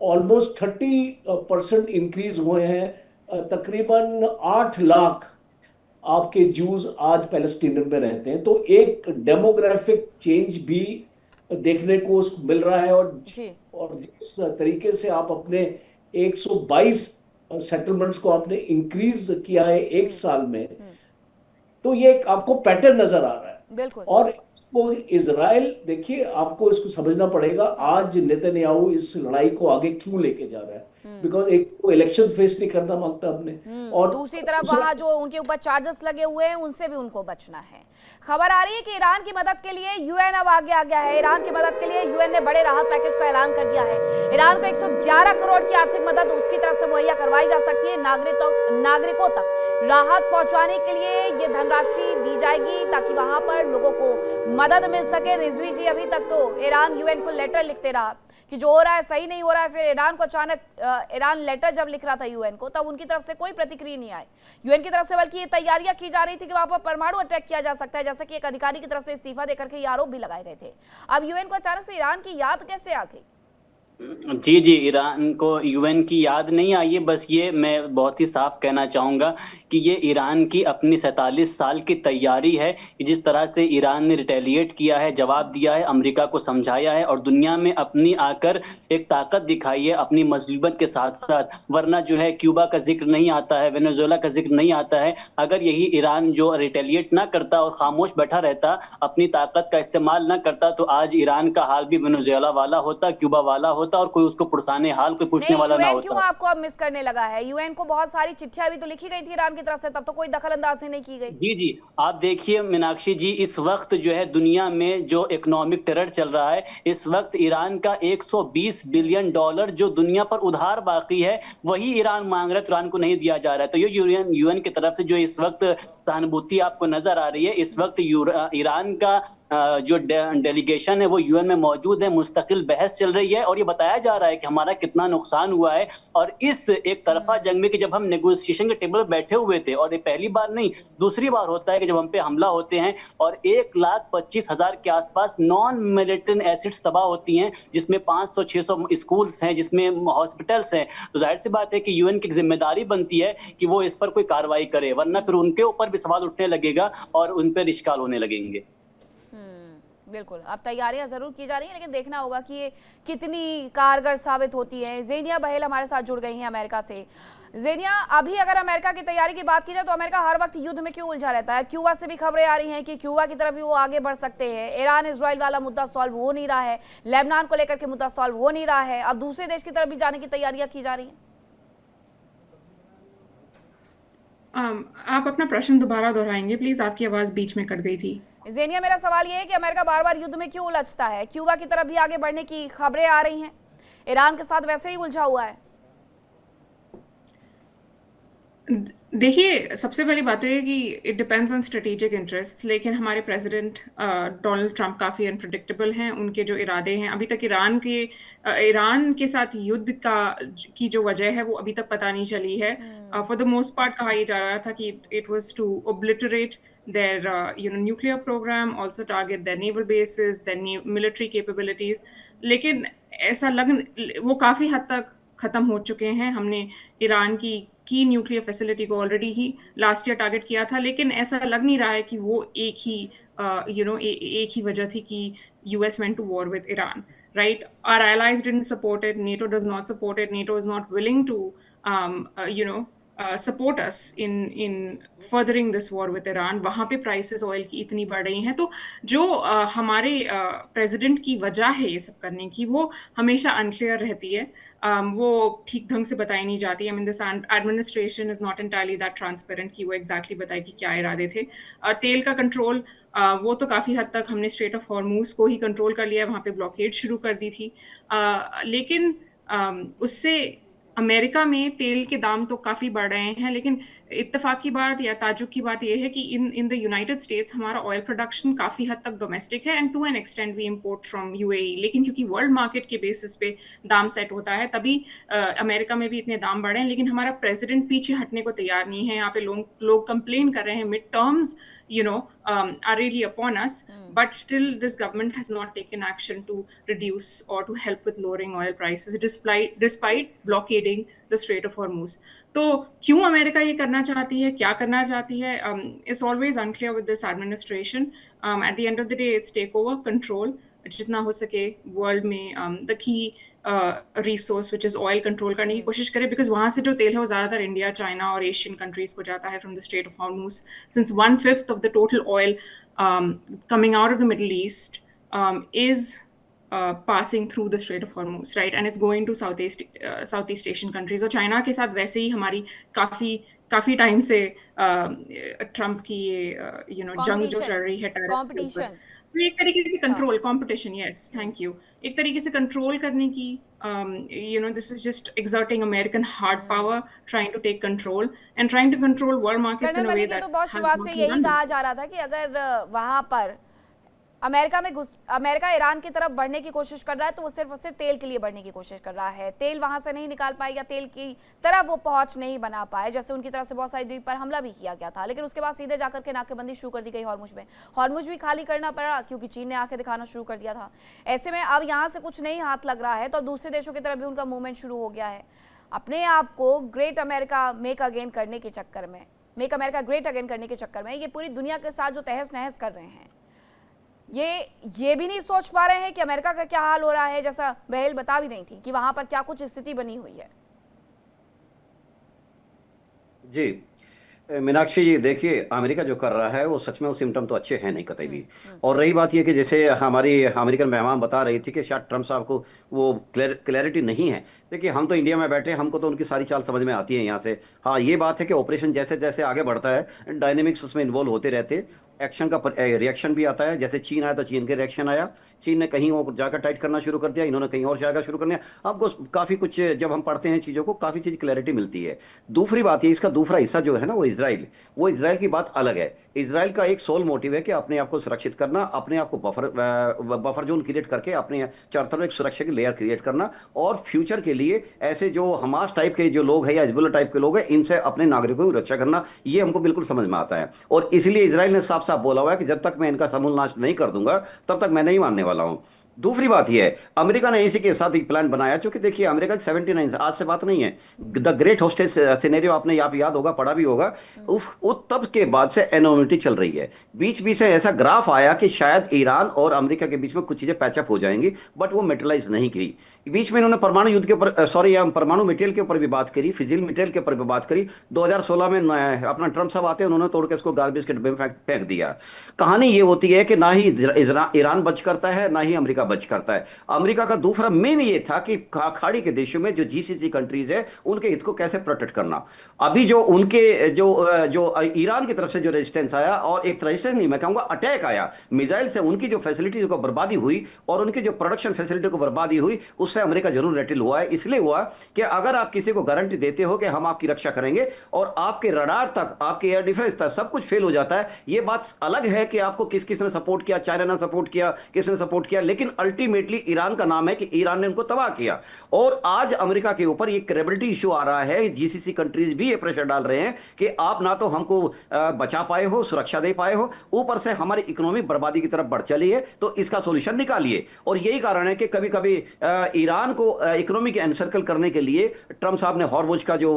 ऑलमोस्ट 30% इंक्रीज हुए हैं। तकरीबन 8 लाख आपके जूस आज पैलेस्टीन में रहते हैं। तो एक डेमोग्राफिक चेंज भी देखने को मिल रहा है, और जिस तरीके से आप अपने 122 सेटलमेंट्स को आपने इंक्रीज किया है एक साल में, तो ये एक आपको पैटर्न नजर आ रहा है। बिल्कुल। और इसको इजराइल, देखिए आपको इसको समझना पड़ेगा, आज नेतन्याहू इस लड़ाई को आगे क्यों लेके जा रहा है, बिकॉज एक तो इलेक्शन फेस नहीं करना मांगता अपने, और दूसरी तरफ वहां जो उनके ऊपर चार्जेस लगे हुए हैं उनसे भी उनको बचना है। खबर आ रही है कि ईरान की मदद के लिए यूएन अब आगे आ गया है। ईरान की मदद के लिए यूएन ने बड़े राहत पैकेज का ऐलान कर दिया है। ईरान को 111 करोड़ की आर्थिक मदद उसकी तरफ से मुहैया करवाई जा सकती है। नागरिकों तक राहत पहुंचाने के लिए ये धनराशि दी जाएगी ताकि वहां पर लोगों को मदद मिल सके। रिजवी जी, अभी तक तो ईरान यूएन को लेटर लिखते रहा कि जो हो रहा है सही नहीं हो रहा है। फिर ईरान को अचानक ईरान लेटर जब लिख रहा था यूएन को, तब उनकी तरफ से कोई प्रतिक्रिया नहीं आई यूएन की तरफ से, बल्कि ये तैयारियां की जा रही थी कि वहां पर परमाणु अटैक किया जा सकता है, जैसा कि एक अधिकारी की तरफ से इस्तीफा देकर के ये आरोप भी लगाए गए थे। अब यूएन को अचानक से ईरान की याद कैसे आ गई? जी, ईरान को यूएन की याद नहीं आई है। बस ये मैं बहुत ही साफ कहना चाहूँगा कि ये ईरान की अपनी 47 साल की तैयारी है कि जिस तरह से ईरान ने रिटेलिएट किया है, जवाब दिया है, अमेरिका को समझाया है और दुनिया में अपनी आकर एक ताकत दिखाई है अपनी मजलूबत के साथ साथ। वरना जो है क्यूबा का जिक्र नहीं आता है, वेनेजुएला का जिक्र नहीं आता है। अगर यही ईरान जो रिटेलिएट ना करता और खामोश बैठा रहता, अपनी ताकत का इस्तेमाल ना करता, तो आज ईरान का हाल भी वेनेजुएला वाला होता, क्यूबा वाला होता, और कोई उसको पुरसाने हाल कोई पूछने वाला ना होता। क्यों आपको अब मिस करने लगा है? यूएन को बहुत सारी चिट्ठियां भी तो लिखी गई थी ईरान की तरफ से, तब तो कोई दखलंदाजी नहीं की गई। जी, आप देखिए मीनाक्षी जी, इस वक्त जो है दुनिया में जो इकोनॉमिक टेरर चल रहा है, इस वक्त ईरान का $120 बिलियन जो दुनिया पर उधार बाकी है, वही ईरान मांग रहा है, ईरान को नहीं दिया जा रहा है। तो ये यूएन की तरफ से जो इस वक्त सहानुभूति आपको नजर आ रही है, इस वक्त ईरान का जो डेलीगेशन है वो यूएन में मौजूद है, मुस्तकिल बहस चल रही है और ये बताया जा रहा है कि हमारा कितना नुकसान हुआ है। और इस एक तरफा जंग में कि जब हम नेगोशिएशन के टेबल पर बैठे हुए थे, और ये पहली बार नहीं दूसरी बार होता है कि जब हम पे हमला होते हैं और 1,25,000 के आसपास नॉन मिलिटेंट एसिड्स तबाह होती हैं, जिसमें 500-600 स्कूल्स हैं, जिसमें हॉस्पिटल्स हैं। तो जाहिर सी बात है कि यूएन की जिम्मेदारी बनती है कि वो इस पर कोई कार्रवाई करे, वरना फिर उनके ऊपर भी सवाल उठने लगेगा और उन पर इश्काल होने लगेंगे। बिल्कुल, अब तैयारियां जरूर की जा रही हैं, लेकिन देखना होगा कि ये कितनी कारगर साबित होती है। ज़ेनिया बहेल हमारे साथ जुड़ गई हैं अमेरिका से। ज़ेनिया, अभी अगर अमेरिका की तैयारी की बात की जाए तो अमेरिका हर वक्त युद्ध में क्यों उलझा रहता है? क्यूबा से भी खबरें आ रही हैं कि क्यूबा की तरफ भी वो आगे बढ़ सकते हैं। ईरान इजराइल वाला मुद्दा सॉल्व हो नहीं रहा है, लेबनान को लेकर के मुद्दा सॉल्व हो नहीं रहा है, अब दूसरे देश की तरफ भी जाने की तैयारियां की जा रही हैं। आप अपना प्रश्न दोबारा दोहराएंगे प्लीज? आपकी आवाज बीच में कट गई थी। ज़ेनिया, मेरा सवाल ये है कि अमेरिका बार बार युद्ध में क्यों उलझता है? क्यूबा की तरफ भी आगे बढ़ने की खबरें आ रही हैं, ईरान के साथ वैसे ही उलझा हुआ है। देखिए, सबसे पहली बात है कि it depends on strategic interest, लेकिन हमारे प्रेसिडेंट डोनाल्ड ट्रंप काफ़ी अनप्रेडिक्टेबल हैं। उनके जो इरादे हैं, अभी तक ईरान के साथ युद्ध की जो वजह है वो अभी तक पता नहीं चली है। फॉर द मोस्ट पार्ट कहा ये जा रहा था कि it was to obliterate their nuclear program, also target their naval bases, their military capabilities. लेकिन ऐसा वो काफ़ी हद तक ख़त्म हो चुके हैं. हमने ईरान की न्यूक्लियर फैसिलिटी को ऑलरेडी ही लास्ट ईयर टारगेट किया था, लेकिन ऐसा लग नहीं रहा है कि वो एक ही वजह थी कि US went to war with Iran, right? Our allies didn't support it. NATO does not support it. NATO is not willing to support us in furthering this war with Iran. वहाँ पे प्राइसेस ऑयल की इतनी बढ़ रही हैं, तो जो हमारे प्रेसिडेंट की वजह है ये सब करने की, वो हमेशा अनक्लियर रहती है. वो ठीक ढंग से बताई नहीं जाती. I mean this administration is not entirely that transparent कि वो एग्जैक्टली बताए कि क्या इरादे थे. तेल का कंट्रोल वो तो काफ़ी हद तक हमने स्ट्रेट ऑफ हॉर्मूज को ही कंट्रोल कर लिया, वहाँ पे ब्लॉकेड शुरू कर दी थी. लेकिन उससे अमेरिका में तेल के दाम तो काफ़ी बढ़ रहे हैं, लेकिन इत्तेफाक की बात या ताजुब की बात यह है कि इन द यूनाइटेड स्टेट्स हमारा ऑयल प्रोडक्शन काफ़ी हद तक डोमेस्टिक है and to an extent we import from UAE. लेकिन क्योंकि वर्ल्ड मार्केट के बेसिस पे दाम सेट होता है, तभी अमेरिका में भी इतने दाम बढ़े हैं. लेकिन हमारा प्रेसिडेंट पीछे हटने को तैयार नहीं है. यहाँ पे लोग कंप्लेन कर रहे हैं, mid terms are really upon us, but still this government has not taken action to reduce or to help with lowering oil prices despite blockading the Strait of Hormuz. तो क्यों अमेरिका ये करना चाहती है, क्या करना चाहती है? It's always unclear with this administration. At the end of the day, it's takeover control. जितना हो सके वर्ल्ड में the key resource which is oil control करने की कोशिश करें, बिकॉज वहाँ से जो तेल है वो ज़्यादातर इंडिया, चाइना और एशियन कंट्रीज़ को जाता है from the straight of Hormuz. Since 1/5 of the total oil coming out of the middle east is passing through the Strait of Hormuz, right? And it's going to Southeast Asian countries. और China के साथ वैसे ही हमारी काफ़ी time से Trump की ये जंग जो चल रही है टैरिफ्स के ऊपर, तो एक तरीके से control competition, yes thank you, एक तरीके से कंट्रोल करने की this is just exerting American hard power, trying to take control and trying to control world markets in a way that तो बहुत शुरुआत से यही कहा जा रहा था कि अगर वहां पर अमेरिका ईरान की तरफ बढ़ने की कोशिश कर रहा है तो वो सिर्फ और सिर्फ तेल के लिए बढ़ने की कोशिश कर रहा है. तेल वहां से नहीं निकाल पाएगा, तेल की तरफ वो पहुंच नहीं बना पाए. जैसे उनकी तरफ से बहुत सारी द्वीप पर हमला भी किया गया था, लेकिन उसके बाद सीधे जाकर के नाकेबंदी शुरू कर दी गई हॉर्मुज में. हॉर्मुज भी खाली करना पड़ा क्योंकि चीन ने आंखें दिखाना शुरू कर दिया था. ऐसे में अब यहाँ से कुछ नहीं हाथ लग रहा है, तो दूसरे देशों की तरफ भी उनका मूवमेंट शुरू हो गया है. अपने आप को ग्रेट अमेरिका मेक अगेन करने के चक्कर में, मेक अमेरिका ग्रेट अगेन करने के चक्कर में ये पूरी दुनिया के साथ जो तहस नहस कर रहे हैं, ये भी नहीं सोच पा रहे हैं कि अमेरिका का क्या हाल हो रहा है. जैसा बहल बता भी नहीं थी कि वहां पर क्या कुछ स्थिति बनी हुई है. जी मीनाक्षी जी, देखिए अमेरिका जो कर रहा है वो सच में वो सिम्टम तो अच्छे हैं नहीं कतई भी. और रही बात ये कि जैसे हमारी अमेरिकन मेहमान बता रही थी कि शायद ट्रम्प साहब को वो क्लैरिटी नहीं है. देखिए हम तो इंडिया में बैठे, हमको तो उनकी सारी चाल समझ में आती है यहाँ से. हाँ ये बात है कि ऑपरेशन जैसे जैसे आगे बढ़ता है डायनेमिक्स उसमें इन्वॉल्व होते रहते, एक्शन का रिएक्शन भी आता है. जैसे चीन आया तो चीन के रिएक्शन आया, चीन ने कहीं और जाकर टाइट करना शुरू कर दिया, इन्होंने कहीं और जाकर शुरू कर दिया. आपको काफ़ी कुछ जब हम पढ़ते हैं चीज़ों को काफ़ी चीज़ क्लैरिटी मिलती है. दूसरी बात ये इसका दूसरा हिस्सा जो है ना वो इजराइल की बात अलग है. इजराइल का एक सोल मोटिव है कि अपने आप को सुरक्षित करना, अपने आप को बफर जोन क्रिएट करके अपने चारों तरफ एक सुरक्षा की लेयर क्रिएट करना, और फ्यूचर के लिए ऐसे जो हमास टाइप के जो लोग हैं या हिजबुल्लाह टाइप के लोग हैं इनसे अपने नागरिकों की रक्षा करना, ये हमको बिल्कुल समझ में आता है. और इसलिए इजराइल ने साफ साफ बोला हुआ है कि जब तक मैं इनका समूल नाश नहीं कर दूंगा तब तक मैं नहीं मानने वाला हूं. दूसरी बात यह है अमेरिका ने इसी के साथ एक प्लान बनाया, क्योंकि देखिए अमेरिका की 79 आज से बात नहीं है, द ग्रेट होस्टेज सिनेरियो आपने आप याद होगा, पढ़ा भी होगा. वो तब के बाद से एनोमिटी चल रही है. बीच बीच से ऐसा ग्राफ आया कि शायद ईरान और अमेरिका के बीच में कुछ चीजें पैचअप हो जाएंगी, बट वो मेटलाइज नहीं की. बीच में इन्होंने परमाणु युद्ध के ऊपर परमाणु मटेरियल के ऊपर भी बात करी, फिजिल मटेरियल के ऊपर भी बात करी. 2016 में अपना ट्रम्प साहब आते हैं, उन्होंने तोड़ के इसको गार्बेज के डब्बे में फेंक दिया. कहानी ये होती है कि ना ही ईरान बच करता है ना ही अमेरिका बच करता है. अमेरिका का दूसरा मेन ये था कि खाड़ी के देशों में जो GCC कंट्रीज है उनके हित को कैसे प्रोटेक्ट करना. अभी जो उनके जो ईरान की तरफ से जो रेजिस्टेंस आया, और एक रेजिस्टेंस नहीं मैं कहूंगा अटैक आया मिसाइल से, उनकी जो फैसिलिटीज को बर्बादी हुई और उनकी जो प्रोडक्शन फैसिलिटी को बर्बादी हुई, उससे अमेरिका जरूर रेटिल हुआ है. इसलिए हुआ कि अगर आप किसी को गारंटी देते हो कि हम आपकी रक्षा करेंगे और आपके रडार तक, आपके एयर डिफेंस तक सब कुछ फेल हो जाता है, यह बात अलग है कि आपको किस किसने सपोर्ट किया, चाइना ने सपोर्ट किया, किसने सपोर्ट किया, लेकिन लेकिन अल्टीमेटली ईरान का नाम है कि ईरान ने उनको तबाह किया। और आज अमेरिका के ऊपर ये क्रेडिबिलिटी इशू आ रहा है, जीसीसी कंट्रीज भी ये प्रेशर डाल रहे हैं कि आप ना तो हमको बचा पाए हो, सुरक्षा दे पाए हो, ऊपर से हमारी इकोनॉमी बर्बादी की तरफ बढ़ चली है, तो इसका सॉल्यूशन निकालिए। और यही कारण है कि कभी कभी ईरान को इकोनॉमी के एनसर्कल करने के लिए ट्रम्प साहब ने हॉर्मुज का जो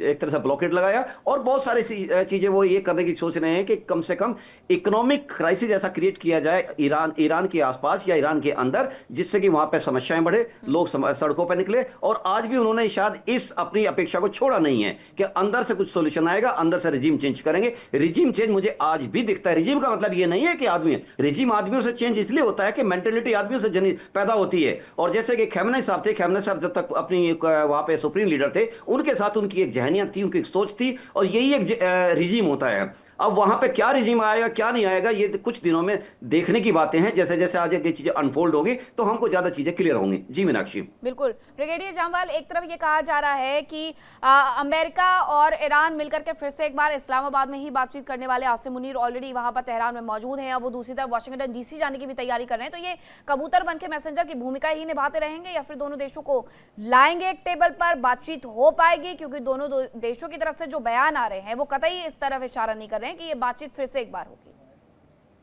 एक तरह से ब्लॉकेट लगाया, और बहुत सारी चीजें वो ये करने की सोच रहे हैं कि कम से कम इकोनॉमिक क्राइसिस ऐसा क्रिएट किया जाए ईरान के आसपास या ईरान के अंदर, जिससे कि वहां पे समस्याएं बढ़े, लोग सड़कों पर निकले। और आज भी उन्होंने शायद इस अपनी अपेक्षा को छोड़ा नहीं है कि अंदर से कुछ सॉल्यूशन आएगा, अंदर से रिजीम चेंज करेंगे। रिजीम चेंज मुझे आज भी दिखता है। रिजीम का मतलब ये नहीं है कि आदमी है, रिजीम आदमियों से चेंज इसलिए होता है कि मेंटेलिटी आदमियों से पैदा होती है। और जैसे कि खैमने साहब थे, खैमने साहब जब तक अपनी वहां पे सुप्रीम लीडर थे, उनके साथ उनकी एक जहनियत थी, उनकी एक सोच थी, और यही एक रिजीम होता है। अब वहां पे क्या रिजीम आएगा क्या नहीं आएगा, ये कुछ दिनों में देखने की बातें हैं। जैसे जैसे आज ये चीजें अनफोल्ड होगी तो हमको ज्यादा चीजें क्लियर होंगी। जी मीनाक्षी। बिल्कुल ब्रिगेडियर जामवाल, एक तरफ ये कहा जा रहा है कि अमेरिका और ईरान मिलकर के फिर से एक बार इस्लामाबाद में ही बातचीत करने वाले आसिम मुनीर ऑलरेडी वहां पर तेहरान में मौजूद हैं, और वो दूसरी तरफ वाशिंगटन डीसी जाने की भी तैयारी कर रहे हैं। तो ये कबूतर बन के मैसेंजर की भूमिका ही निभाते रहेंगे, या फिर दोनों देशों को लाएंगे एक टेबल पर, बातचीत हो पाएगी? क्योंकि दोनों देशों की तरफ से जो बयान आ रहे हैं वो कतई इस तरफ इशारा नहीं कर रहे हैं कि ये बातचीत फिर से एक बार होगी।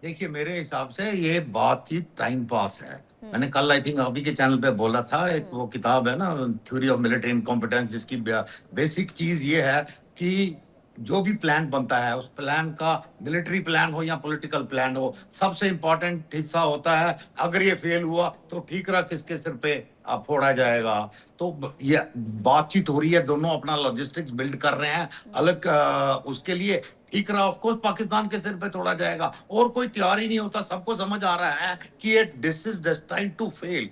देखिए, मेरे हिसाब से ये बातचीत टाइम पास है। मैंने कल आई थिंक अभी के चैनल पे बोला था, एक वो किताब है ना, थ्योरी ऑफ मिलिट्री इनकॉम्पिटेंस, जिसकी बेसिक चीज ये है कि जो भी प्लान बनता है, उस प्लान का मिलिट्री प्लान हो या पॉलिटिकल प्लान हो, सबसे इंपॉर्टेंट हिस्सा होता है अगर ये फेल हुआ तो ठीकरा किसके सिर पे फोड़ा जाएगा। तो ये बातचीत हो रही है, दोनों अपना लॉजिस्टिक्स बिल्ड कर रहे हैं अलग, उसके लिए ठीकरा ऑफ कोर्स पाकिस्तान के सिर पे तोड़ा जाएगा, और कोई तैयार ही नहीं होता। सबको समझ आ रहा है कि ये this is destined to fail.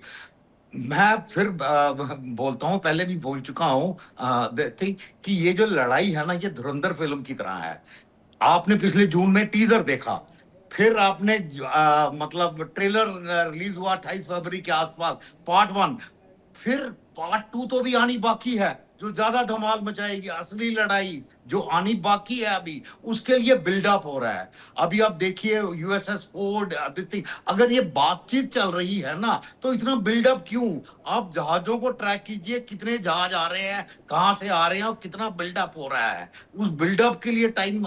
मैं फिर बोलता हूँ, पहले भी बोल चुका हूँ कि ये जो लड़ाई है ना, ये धुरंधर फिल्म की तरह है। आपने पिछले जून में टीजर देखा, फिर आपने मतलब ट्रेलर रिलीज हुआ 28 फरवरी के आसपास, पार्ट 1, फिर पार्ट 2 तो भी आनी बाकी है, जो ज्यादा धमाल मचाएगी। असली लड़ाई जो आनी बाकी है अभी, उसके लिए बिल्डअप हो रहा है। अभी आप देखिए यूएसएस फोर्ड, अगर ये बातचीत चल रही है ना, तो इतना बिल्डअप क्यों? आप जहाजों को ट्रैक कीजिए, कितने जहाज आ रहे हैं, कहां से आ रहे हैं, और कितना बिल्डअप हो रहा है। उस बिल्डअप के लिए टाइम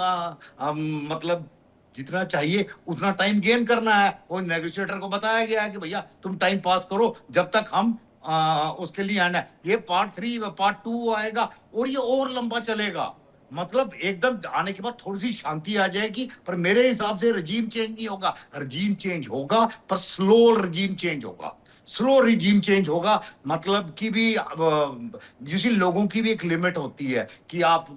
मतलब जितना चाहिए उतना टाइम गेन करना है। वो नेगोशिएटर को बताया गया है कि भैया तुम टाइम पास करो जब तक हम उसके लिए आना है। ये पार्ट 3 पार्ट 2 आएगा, और ये और लंबा चलेगा। मतलब एकदम आने के बाद थोड़ी सी शांति आ जाएगी, पर मेरे हिसाब से रजीम चेंज नहीं होगा। रजीम चेंज होगा, पर स्लो रजीम चेंज होगा, स्लो रिजीम चेंज होगा। मतलब कि भी यूसी लोगों की भी एक लिमिट होती है कि आप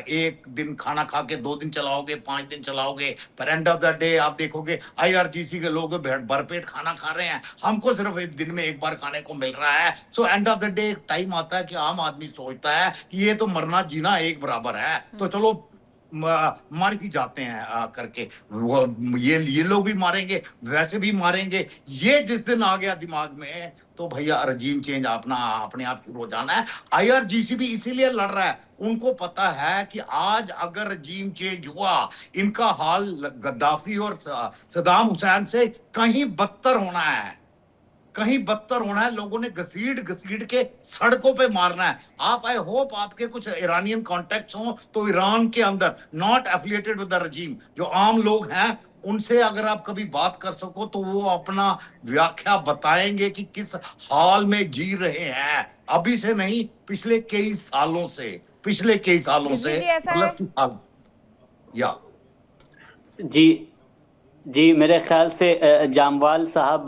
एक दिन खाना खा के 2 दिन चलाओगे, 5 दिन चलाओगे, पर एंड ऑफ द डे आप देखोगे IRGC के लोग भरपेट खाना खा रहे हैं, हमको सिर्फ एक दिन में एक बार खाने को मिल रहा है। So end of the day एक टाइम आता है कि आम आदमी सोचता है कि ये तो मरना जीना एक बराबर है, तो चलो मार ही जाते हैं करके। वो ये लोग भी मारेंगे, वैसे भी मारेंगे। ये जिस दिन आ गया दिमाग में, तो भैया रजीम चेंज अपने आप शुरू हो जाना है। IRGC भी इसीलिए लड़ रहा है, उनको पता है कि आज अगर रजीम चेंज हुआ, इनका हाल गद्दाफी और सदाम हुसैन से कहीं बदतर होना है, कहीं बदतर होना है। लोगों ने घसीट के सड़कों पे मारना है। आप आई होप आपके कुछ ईरानियन कॉन्टेक्ट्स हो, तो ईरान के अंदर नॉट एफिलिएटेड विद द रजीम, जो आम लोग हैं, उनसे अगर आप कभी बात कर सको तो वो अपना व्याख्या बताएंगे कि किस हाल में जी रहे हैं। अभी से नहीं, पिछले कई सालों से मतलब या जी, मेरे ख्याल से जामवाल साहब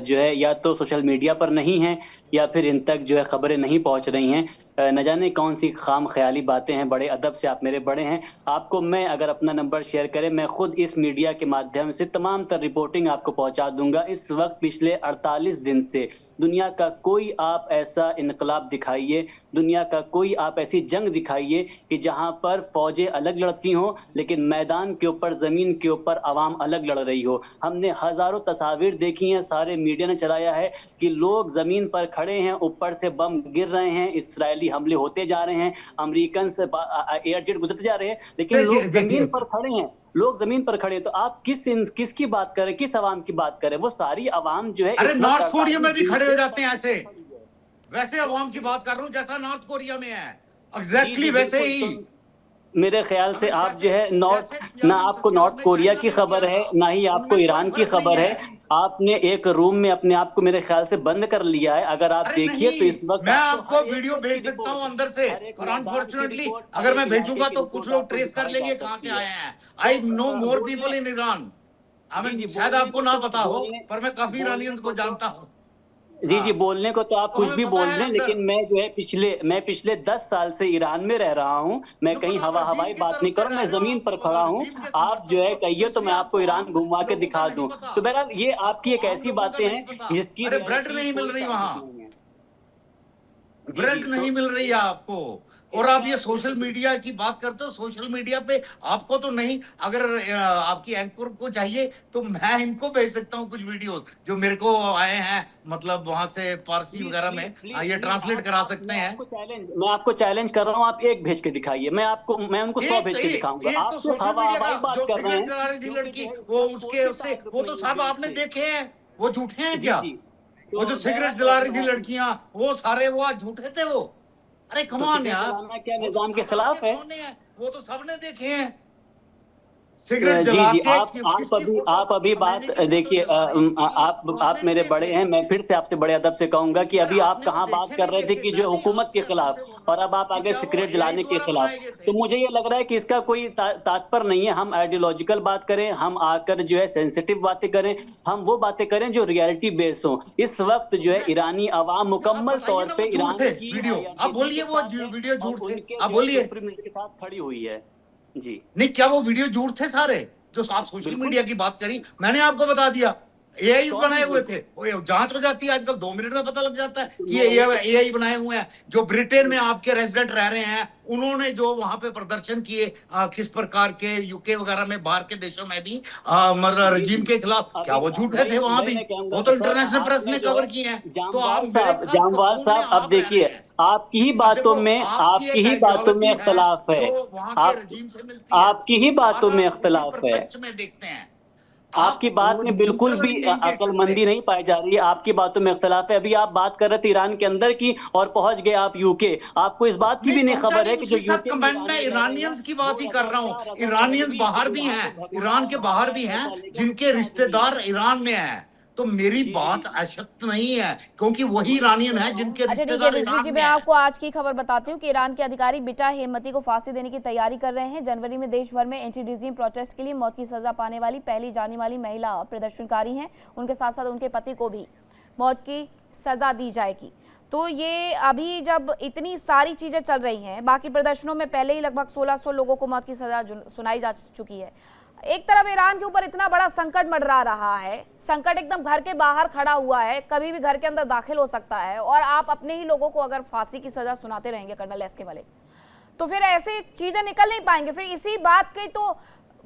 जो है या तो सोशल मीडिया पर नहीं हैं, या फिर इन तक जो है खबरें नहीं पहुंच रही हैं। न जाने कौन सी खाम ख्याली बातें हैं। बड़े अदब से आप मेरे बड़े हैं, आपको मैं अगर अपना नंबर शेयर करें, मैं खुद इस मीडिया के माध्यम से तमाम तर रिपोर्टिंग आपको पहुंचा दूंगा। इस वक्त पिछले 48 दिन से दुनिया का कोई आप ऐसा इनकलाब दिखाइए, दुनिया का कोई आप ऐसी जंग दिखाइए कि जहां पर फौजें अलग लड़ती हों, लेकिन मैदान के ऊपर, जमीन के ऊपर आवाम अलग लड़ रही हो। हमने हजारों तस्वीर देखी हैं, सारे मीडिया ने चलाया है कि लोग जमीन पर खड़े हैं, ऊपर से बम गिर रहे हैं, इसराइली हमले होते जा रहे हैं, अमेरिकन से एयरजेट गुजरते जा रहे हैं, लेकिन लोग जमीन पर खड़े हैं। लोग जमीन पर खड़े हैं। तो आप किसकी बात करें, किस अवाम की बात करें? वो सारी अवाम जो है अरे इस वक्त नॉर्थ कोरिया में भी अड़तालीस खड़े हो दिन जाते हैं से ऐसे, खड़ी है। वैसे अवाम की बात कर रहा हूं जैसा नॉर्थ कोरिया में है, जी एग्जैक्टली जी वैसे बिल्कुल। ही। तो मेरे ख्याल से अबे आप जो जैसे है जैसे ना त्यागन आपको सत्याग्रह नॉर्थ में कोरिया चाइना की ने किया खबर है, था, ना ही आपको उनमें कोई ईरान की फर्क नहीं खबर है। है। आपने एक रूम में अपने आप को मेरे ख्याल से बंद कर लिया है। अगर आप अरे देखिए तो नहीं, इस वक्त मैं आपको आपको हर एक वीडियो शख्स की भेज सकता हूं रिपोर्ट, अंदर से, हर एक पर मैदान की अनफॉर्चुनेटली रिपोर्ट, हर अगर एक मैं इलाके भेजूंगा की तो कुछ रिपोर्ट लोग आपको ट्रेस कर दिखाई जा लेंगे कहां से सकती है। आए हैं। तो आई नो मोर बोलने, पीपल इन ईरान। आई जी जी, मीन शायद आपको ना पता हो, बोलने पर मैं काफी बोलने ईरानियंस को को तो जानता हूं। जी जी, हाँ, बोलने को तो आप तो कुछ हमें भी पता बोल है दें, अंदर। लेकिन मैं पिछले 10 साल से ईरान में रह रहा हूं। मैं कहीं पर आप रजीम हवाई की बात तरफ नहीं से कर रहा, रह मैं रहे हो, जमीन पर आप खड़ा हूं। रजीम के आप जो समर्थक है हो, कहिए तो इसलिए मैं आपको आपको ईरान आम घुमा के लोगों का दिखा नहीं दूं। पता। तो बहरहाल ये आपको आपकी एक आम ऐसी लोगों का बातें नहीं हैं पता। जिसकी अरे ब्रेड रियलिटी नहीं मिल कोई रही ताल्लुक वहां, नहीं है। जी ब्रेड जी, तो नहीं मिल रही है आपको। और आप ये सोशल मीडिया की बात करते हो, सोशल मीडिया पे आपको तो नहीं, अगर आपकी एंकर को चाहिए तो मैं इनको भेज सकता हूँ कुछ वीडियोस जो मेरे को आए हैं, मतलब वहां से पारसी प्लीज वगैरह प्लीज में। प्लीज ये प्लीज ट्रांसलेट करा सकते हैं। मैं आपको चैलेंज कर रहा हूं, आप एक भेज के दिखाइए, मैं उनको 100 एक भेज के दिखाऊंगा। एक आप तो सिर्फ सोशल मीडिया का हवाई बात जो कर रहे सिगरेट हैं, जला रही थी क्योंकि जो लड़की, है वो इसका उसके कोई उससे, ताल्लुक वो तो नहीं है सब देश आपने से। देखे हैं, वो झूठे हैं जी क्या? जी, वो तो जो सिगरेट जला रही थी बहरहाल लड़कियां, वो सारे वो आज झूठे थे वो। अरे तो कमान सिगरेट यार, जलाना क्या वो तो निजाम के सब आपके खिलाफ है? सामने है, वो तो सबने देखे हैं। सिगरेट जी जला जी, के किसकी फोटो, आप अभी खमैनी बात की फोटो देखिए, जला रही थी, वो आप आपने नहीं मेरे बड़े देखे? हैं, मैं फिर से आपसे बड़े अदब से कहूंगा कि यार अभी आप आपने वो कहाँ बात देखे कर नहीं रहे थे देखे, कि मैं जो भी हुकूमत के आपसे खिलाफ, आपसे बोल रहा और हूँ अब आप आ कि गए क्या वो सिगरेट एआई जलाने के द्वारा खिलाफ। बनाए गए थे? तो मुझे ये लग रहा है कि इसका कोई तात्पर्य नहीं है हम आइडियोलॉजिकल बात करें, हम आकर जो है सेंसिटिव बातें करें, हम वो बातें करें जो रियलिटी बेस हो। इस वक्त जो है मैं ईरानी अवाम आप मुकम्मल बताइए तौर ना, पे वो झूठ ईरान थे की वीडियो, आप आईआरजीसी बोलिए के वो साथ है, वीडियो और झूठ थे, उनके आप जो है बोलिए। सुप्रीम के साथ खड़ी हुई है। जी नहीं, क्या वो वीडियो झूठ थे सारे जो आप सोशल बिल्कुल। मीडिया की बात करी? मैंने आपको बता दिया, एआई कौन बनाए है हुए झूठ? थे। वो जांच हो जाती है आजकल, 2 मिनट में पता लग जाता है तो कि मैं ये वही तो एआई बनाए हुए हैं। जो ब्रिटेन में आपके रेजिडेंट रह रहे हैं, उन्होंने जो वहां पे प्रदर्शन किए, किस प्रकार के, यूके वगैरह में, बाहर के देशों में भी मतलब जी रजीम जी, के खिलाफ, क्या अभी वो झूठे वही थे वहां वही भी? मैं कहूंगा वो तो सर, इंटरनेशनल प्रेस आपने ने जो है कवर किए हैं। तो आप मेरे खिलाफ जामवाल पख्तून में साहब, अब आप रह रहे देखिए हैं। आपकी अब देखो, आपकी एक ही बातों में आइडियोलॉजी है इख्तलाफ है। जो वहां के आप रजीम से मिलती है, आपकी वो ही बातों सारा में उसी इख्तलाफ है। परिप्रेक्ष्य में देखते हैं। आपकी आप बात वो में बिल्कुल न्यूट्रल भी नहीं देख सकते। अक्लमंदी नहीं पाई जा रही है, आपकी बातों में इख्तलाफ है। अभी आप बात कर रहे थे ईरान के अंदर की और पहुंच गए आप यूके। आपको इस बात की नहीं भी नहीं पहुंचा खबर नहीं, है कि जो उसी साथ यूके में कंबाइन में ईरानी रह रहे हैं ईरानियंस की वो बात ही कर रहा हूं। रजा ईरानियंस पहलवी बाहर जो भी वहां हैं, पे ईरान के बाहर भी हैं, रजा लेकर जिनके उससे भाग रही रिश्तेदार हैं। ईरान में हैं। तो मेरी जी बात जी, अशक्त नहीं है, क्योंकि तो वही वही मैं ईरानियन कह है रहा हूँ। जिनके अच्छा ठीक है रिश्तेदार रिजवी जी, ईरान में मैं हैं। आपको आज की खबर बताती हूँ कि ईरान के अधिकारी बिटा हेमती को फांसी देने की तैयारी कर रहे हैं। जनवरी में देश भर में एंटी रिजीम प्रोटेस्ट के लिए मौत की सजा पाने वाली पहली जाने वाली महिला प्रदर्शनकारी हैं। उनके साथ साथ उनके पति को भी मौत की सजा दी जाएगी। तो ये अभी जब इतनी सारी चीजें चल रही हैं, बाकी प्रदर्शनों में पहले ही लगभग 1600 लोगों को मौत की सजा सुनाई जा चुकी है। एक तरफ ईरान के ऊपर इतना बड़ा संकट मंडरा रहा है, संकट एकदम घर के बाहर खड़ा हुआ है, कभी भी घर के अंदर दाखिल हो सकता है, और आप अपने ही लोगों को अगर फांसी की सजा सुनाते रहेंगे कर्नल एसके मलिक, तो फिर ऐसी चीजें निकल नहीं पाएंगे। फिर इसी बात के तो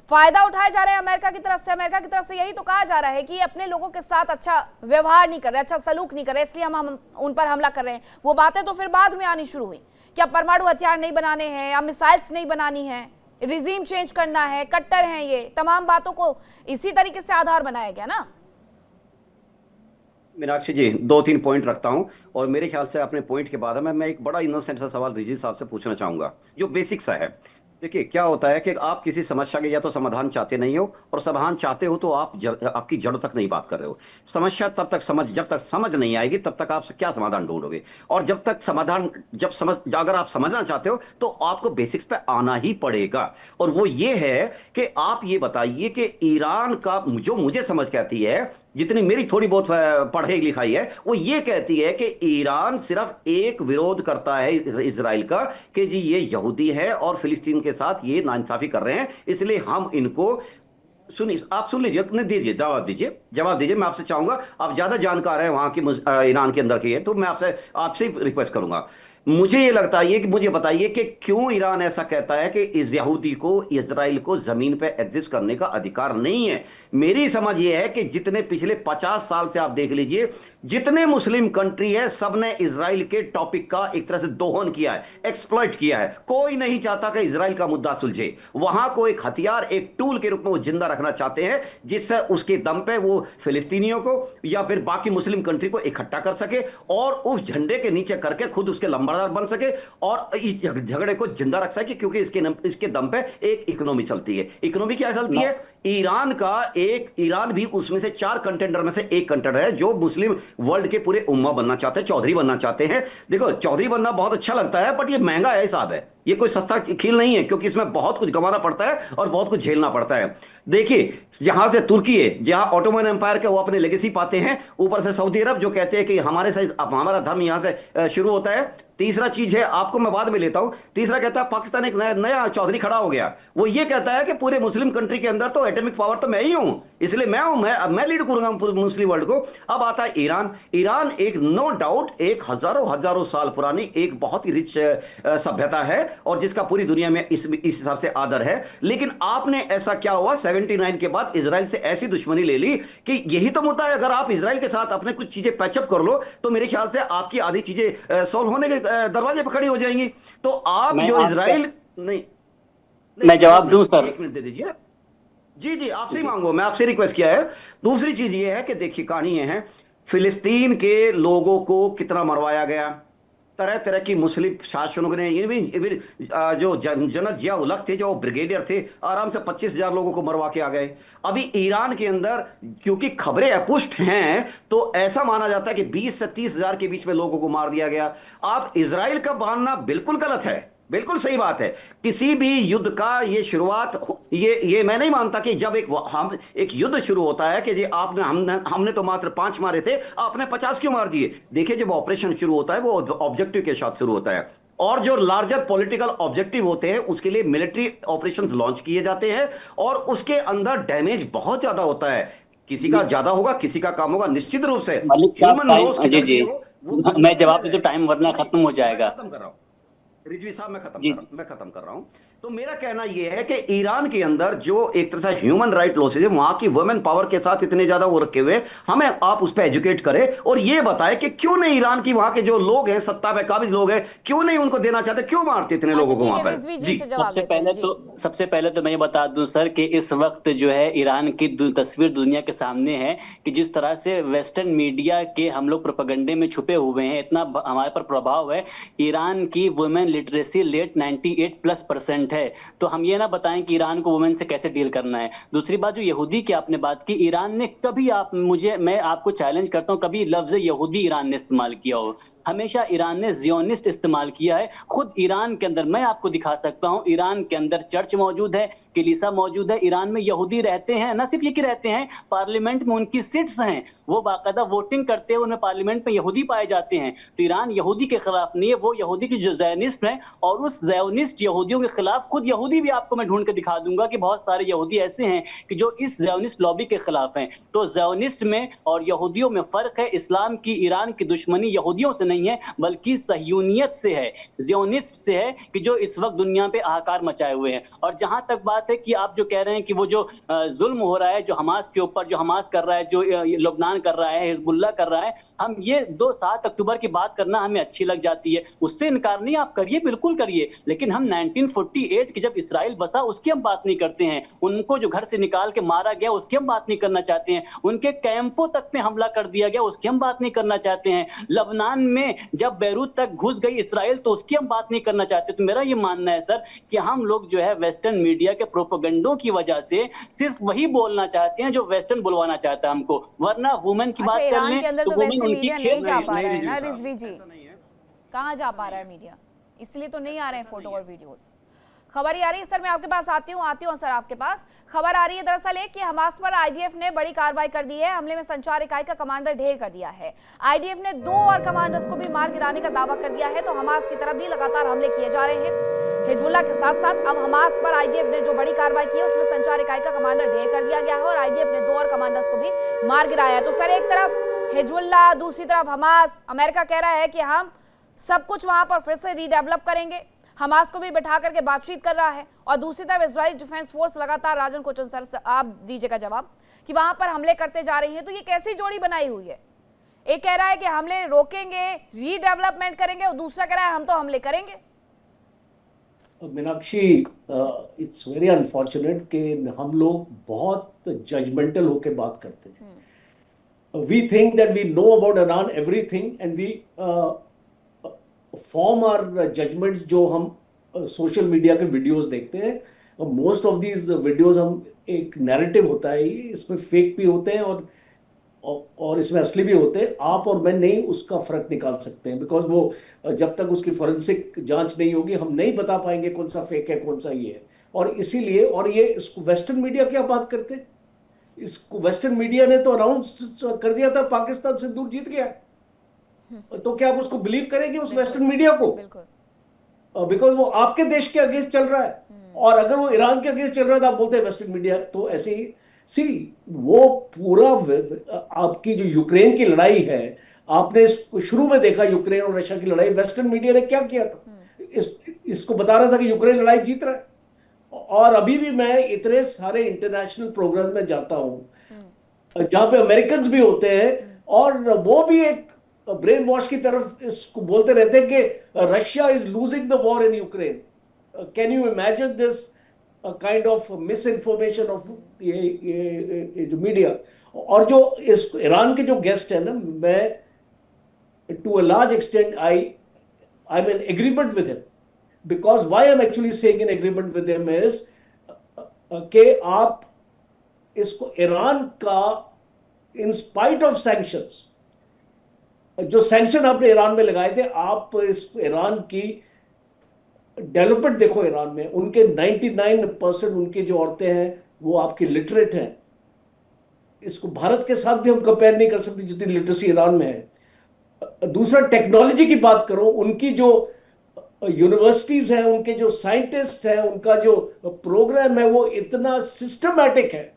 फायदा उठाया जा रहा है अमेरिका की तरफ से। अमेरिका की तरफ से यही तो कहा जा रहा है कि अपने लोगों के साथ अच्छा व्यवहार नहीं कर रहे, अच्छा सलूक नहीं कर रहे, इसलिए हम उन पर हमला कर रहे हैं। वो बातें तो फिर बाद में आनी शुरू हुई कि अब परमाणु हथियार नहीं बनाने हैं, अब मिसाइल्स नहीं बनानी है, रिजीम चेंज करना है, कट्टर हैं, ये तमाम बातों को इसी तरीके से आधार बनाया गया ना। मीनाक्षी जी, 2-3 पॉइंट रखता हूं, और मेरे ख्याल से अपने पॉइंट के बाद मैं एक बड़ा इनोसेंट सा सवाल रिजी साहब से पूछना चाहूंगा, जो बेसिक सा है। देखिए, क्या होता है कि आप किसी समस्या के या तो समाधान चाहते नहीं हो, और समाधान चाहते हो तो आप आपकी जड़ तक नहीं बात कर रहे हो। समस्या जब तक समझ नहीं आएगी तब तक आप क्या समाधान ढूंढोगे। और जब तक समाधान अगर आप समझना चाहते हो तो आपको बेसिक्स पे आना ही पड़ेगा। और वो ये है कि आप ये बताइए कि ईरान का, जो मुझे समझ कहती है, जितनी मेरी थोड़ी बहुत पढ़ाई लिखाई है, वो ये कहती है कि ईरान सिर्फ एक विरोध करता है इजराइल का, कि जी ये यहूदी है और फिलिस्तीन के साथ ये नाइंसाफी कर रहे हैं, इसलिए हम इनको सुनिए, आप सुन लीजिए, दीजिए जवाब दीजिए। मैं आपसे चाहूंगा, आप ज्यादा जानकार हैं वहां की ईरान के अंदर की है, तो मैं आपसे रिक्वेस्ट करूंगा। मुझे ये लगता है कि मुझे बताइए कि क्यों ईरान ऐसा कहता है कि इस यहूदी को, इजराइल को जमीन पे एग्जिस्ट करने का अधिकार नहीं है। मेरी समझ ये है कि जितने पिछले 50 साल से आप देख लीजिए, जितने मुस्लिम कंट्री है सबने इजराइल के टॉपिक का एक तरह से दोहन किया है, एक्सप्लॉइट किया है। कोई नहीं चाहता कि इजराइल का मुद्दा सुलझे। वहां को एक हथियार, एक टूल के रूप में वो जिंदा रखना चाहते हैं, जिससे उसके दम पे वो फिलिस्तीनियों को या फिर बाकी मुस्लिम कंट्री को इकट्ठा कर सके और उस झंडे के नीचे करके खुद उसके लंबरदार बन सके और इस झगड़े को जिंदा रख सके, क्योंकि इसके दम पे एक इकोनॉमी चलती है। इकोनॉमी क्या चलती है? ईरान भी उसमें से 4 कंटेंडर में से एक कंटेंडर है जो मुस्लिम वर्ल्ड के पूरे उम्मा बनना चाहते हैं, चौधरी बनना चाहते हैं। देखो, चौधरी बनना बहुत अच्छा लगता है, बट ये महंगा है साहब, है ये कोई सस्ता खेल नहीं है, क्योंकि इसमें बहुत कुछ गंवाना पड़ता है और बहुत कुछ झेलना पड़ता है। देखिए, जहां से तुर्की है, जहां ऑटोमन एम्पायर के वो अपने लेगेसी पाते हैं, ऊपर से सऊदी अरब जो कहते हैं कि हमारा धर्म यहां से शुरू होता है। तीसरा चीज है, आपको मैं बाद में लेता हूं, तीसरा कहता है पाकिस्तान एक नया चौधरी खड़ा हो गया। वो ये कहता है कि पूरे मुस्लिम कंट्री के अंदर तो एटॉमिक पावर तो मैं ही हूं, इसलिए मैं लीड करूंगा मुस्लिम वर्ल्ड को। अब आता है ईरान एक नो डाउट एक हजारों साल पुरानी एक बहुत ही रिच सभ्यता है और जिसका पूरी दुनिया में इस हिसाब से आदर है। लेकिन आपने ऐसा क्या हुआ 79 के बाद इजराइल से ऐसी दुश्मनी ले ली कि यही तो मुद्दा है। अगर आप इजराइल के साथ अपने कुछ चीजें पैचअप कर लो तो मेरे ख्याल से आपकी आधी चीजें सॉल्व होने के दरवाजे पर खड़ी हो जाएंगी। तो आप जो इजराइल नहीं, मैं जवाब दूं सर? 1 मिनट दे दीजिए। जी आपसे ही मांगो, मैं आपसे रिक्वेस्ट किया है। दूसरी चीज ये है कि देखिए, कहानी ये है, फिलिस्तीन के लोगों को कितना मरवाया गया, तरह तरह की मुस्लिम शासकों ने, जो जनरल जिया उल हक थे, जो ब्रिगेडियर थे, आराम से 25,000 लोगों को मरवा के आ गए। अभी ईरान के अंदर क्योंकि खबरें अपुष्ट हैं तो ऐसा माना जाता है कि 20 से 30,000 के बीच में लोगों को मार दिया गया। आप इजराइल का मानना बिल्कुल गलत है, बिल्कुल सही बात है। किसी भी युद्ध का ये शुरुआत, ये मैं नहीं मानता कि जब एक युद्ध शुरू होता है कि जी हमने तो मात्र 5 मारे थे, आपने 50 क्यों मार दिए। देखिए, जब ऑपरेशन शुरू होता है वो ऑब्जेक्टिव के साथ शुरू होता है और जो लार्जर पॉलिटिकल ऑब्जेक्टिव होते हैं उसके लिए मिलिट्री ऑपरेशंस लॉन्च किए जाते हैं और उसके अंदर डैमेज बहुत ज्यादा होता है। किसी का ज्यादा होगा, किसी का कम होगा, निश्चित रूप से ह्यूमन लॉस। जी, मैं जवाब दे तो टाइम वरना खत्म हो जाएगा। खत्म कर रहा हूं रिजवी साहब, मैं खत्म कर रहा हूं। तो मेरा कहना यह है कि ईरान के अंदर जो एक तरह से ह्यूमन राइट लॉसेज है, वहां की वुमेन पावर के साथ इतने ज्यादा वो रखे हुए, हमें आप उस पर एजुकेट करें और ये बताएं कि क्यों नहीं ईरान की वहां के जो लोग हैं, सत्ता पे काबिज लोग हैं, क्यों नहीं उनको देना चाहते, क्यों मारते इतने लोगों को वहां पर। जी, सबसे पहले तो मैं ये बता दूं सर कि इस वक्त जो है ईरान की तस्वीर दुनिया के सामने है कि जिस तरह से वेस्टर्न मीडिया के हम लोग प्रोपेगेंडे में छुपे हुए हैं, इतना हमारे पर प्रभाव है। ईरान की वुमेन लिटरेसी रेट 98+% है। तो हम ये ना बताएं कि ईरान को वुमेन से कैसे डील करना है। दूसरी बात, जो यहूदी की आपने बात की, ईरान ने कभी, मैं आपको चैलेंज करता हूं, कभी लफ्ज यहूदी ईरान ने इस्तेमाल किया हो? हमेशा ईरान ने जियोनिस्ट इस्तेमाल किया है। खुद ईरान के अंदर, मैं आपको दिखा सकता हूं, ईरान के अंदर चर्च मौजूद है, कलीसा मौजूद है, ईरान में यहूदी रहते हैं। न सिर्फ ये कि रहते हैं, पार्लियामेंट में उनकी सीट्स हैं, वो बाकायदा वोटिंग करते हैं, उनमें पार्लियामेंट में यहूदी पाए जाते हैं। तो ईरान यहूदी के खिलाफ नहीं है, वो यहूदी की जो ज़ायनिस्ट है और उस ज़ायनिस्ट यहूदियों के खिलाफ, खुद यहूदी भी आपको मैं ढूंढ के दिखा दूंगा कि बहुत सारे यहूदी ऐसे हैं कि जो इस ज़ायनिस्ट लॉबी के खिलाफ हैं। तो ज़ायनिस्ट में और यहूदियों में फर्क है। इस्लाम की, ईरान की दुश्मनी यहूदियों से नहीं है बल्कि सह्यूनियत से है, ज़ियोनिस्ट से है, कि जो इस वक्त दुनिया पे हाहाकार मचाए हुए हैं। और जहां तक बात है कि आप जो कह रहे हैं कि वो जो जुल्म हो रहा है, जो हमास के ऊपर, जो हमास कर रहा है, जो लुबनान कर रहा है, हिजबुल्लाह कर रहा है, हम ये 7 अक्टूबर की बात करना हमें अच्छी लग जाती है, उससे इनकार नहीं, आप करिए, बिल्कुल करिए। लेकिन हम 1948 की जब इसराइल बसा उसकी हम बात नहीं करते हैं। उनको जो घर से निकाल के मारा गया उसकी हम बात नहीं करना चाहते हैं। उनके कैंपों तक में हमला कर दिया गया उसकी हम बात नहीं करना चाहते हैं। लबनान में जब बैरूत तक घुस गई इसराइल तो उसकी हम बात नहीं करना चाहते। तो मेरा ये मानना है सर कि हम लोग जो है वेस्टर्न मीडिया के प्रोपेगेंडों की वजह से सिर्फ वही बोलना चाहते हैं जो वेस्टर्न बुलवाना चाहता है हमको, वरना वुमेन की बात कर लें तो वुमेन उनकी खेल जा पा रहा है ना रिजवी जी, कहाँ जा पा रहा है मीडिया, इसलिए तो नहीं आ रहे हैं फोटो और वीडियोस। खबर ही आ रही है सर, मैं आपके पास आती हूँ सर आपके पास। खबर आ रही है दरअसल एक कि हमास पर आईडीएफ ने बड़ी कार्रवाई कर दी है। हमले में संचार इकाई का कमांडर ढेर कर दिया है। आईडीएफ ने 2 और कमांडर्स को भी मार गिराने का दावा कर दिया है। तो हमास की तरफ भी लगातार हमले किए जा रहे हैं। हिजबुल्लाह के साथ साथ अब हमास पर आईडीएफ ने जो बड़ी कार्रवाई की है उसमें संचार इकाई का कमांडर ढेर कर दिया गया है और आईडीएफ ने 2 और कमांडर्स को भी मार गिराया है। तो सर एक तरफ हिजबुल्लाह, दूसरी तरफ हमास, अमेरिका कह रहा है कि हम सब कुछ वहां पर फिर से रीडेवलप करेंगे। हमास को भी बैठा करके बातचीत कर रहा है और दूसरी तरफ इजराइल डिफेंस फोर्स लगातार, राजन कोचन सर आप दीजिएगा जवाब, कि वहां पर हमले करते जा रही है। तो ये कैसी जोड़ी बनाई हुई है? एक कह रहा है कि हमले रोकेंगे, रीडेवलपमेंट करेंगे, और दूसरा कह रहा है हम तो हमले करेंगे। मीनाक्षी, इट्स वेरी अनफॉर्चुनेट कि हम लोग बहुत जजमेंटल होके बात करते हैं। We think that we know about Iran everything and we form our judgements जो हम सोशल मीडिया के वीडियोस देखते हैं। मोस्ट ऑफ दीज वीडियोस हम एक नैरेटिव होता है, इसमें फेक भी होते हैं और इसमें असली भी होते हैं। आप और मैं नहीं उसका फर्क निकाल सकते हैं, बिकॉज वो जब तक उसकी फॉरेंसिक जांच नहीं होगी हम नहीं बता पाएंगे कौन सा फेक है कौन सा ये है। और इसीलिए, और ये इसको वेस्टर्न मीडिया क्या बात करते हैं, इसको वेस्टर्न मीडिया ने तो अनाउंस कर दिया था पाकिस्तान सिंदूर जीत गया, तो क्या आप उसको बिलीव करेंगे उस वेस्टर्न मीडिया को? बिकॉज वो आपके देश के अगेंस्ट चल रहा है, और अगर वो ईरान के अगेंस्ट चल रहा है तो आप बोलते हैं वेस्टर्न मीडिया तो ऐसे ही। सी, वो पूरा आपकी जो यूक्रेन की लड़ाई है, आपने शुरू में देखा यूक्रेन और रशिया की लड़ाई, वेस्टर्न मीडिया ने क्या किया था, इसको बता रहा था कि यूक्रेन लड़ाई जीत रहा है। और अभी भी मैं इतने सारे इंटरनेशनल प्रोग्राम में जाता हूं जहां पे अमेरिकन भी होते हैं, और वो भी एक ब्रेन वॉश की तरफ इसको बोलते रहते हैं कि Russia is losing the war in Ukraine. Can you imagine this kind of miss information of ये जो मीडिया। और जो इस ईरान के जो गेस्ट है ना, मैं to a large extent I am in agreement with him, because why I am actually saying in agreement with him is कि आप इसको ईरान का, इन स्पाइट ऑफ सैंक्शंस, जो सैंक्शन आपने ईरान में लगाए थे, आप इस ईरान की डेवलपमेंट देखो। ईरान में उनके 99% उनकी जो औरतें हैं वो आपकी लिटरेट हैं। इसको भारत के साथ भी हम कंपेयर नहीं कर सकते जितनी लिटरेसी ईरान में है। दूसरा, टेक्नोलॉजी की बात करो, उनकी जो यूनिवर्सिटीज हैं, उनके जो साइंटिस्ट हैं, उनका जो प्रोग्राम है वो इतना सिस्टमैटिक है,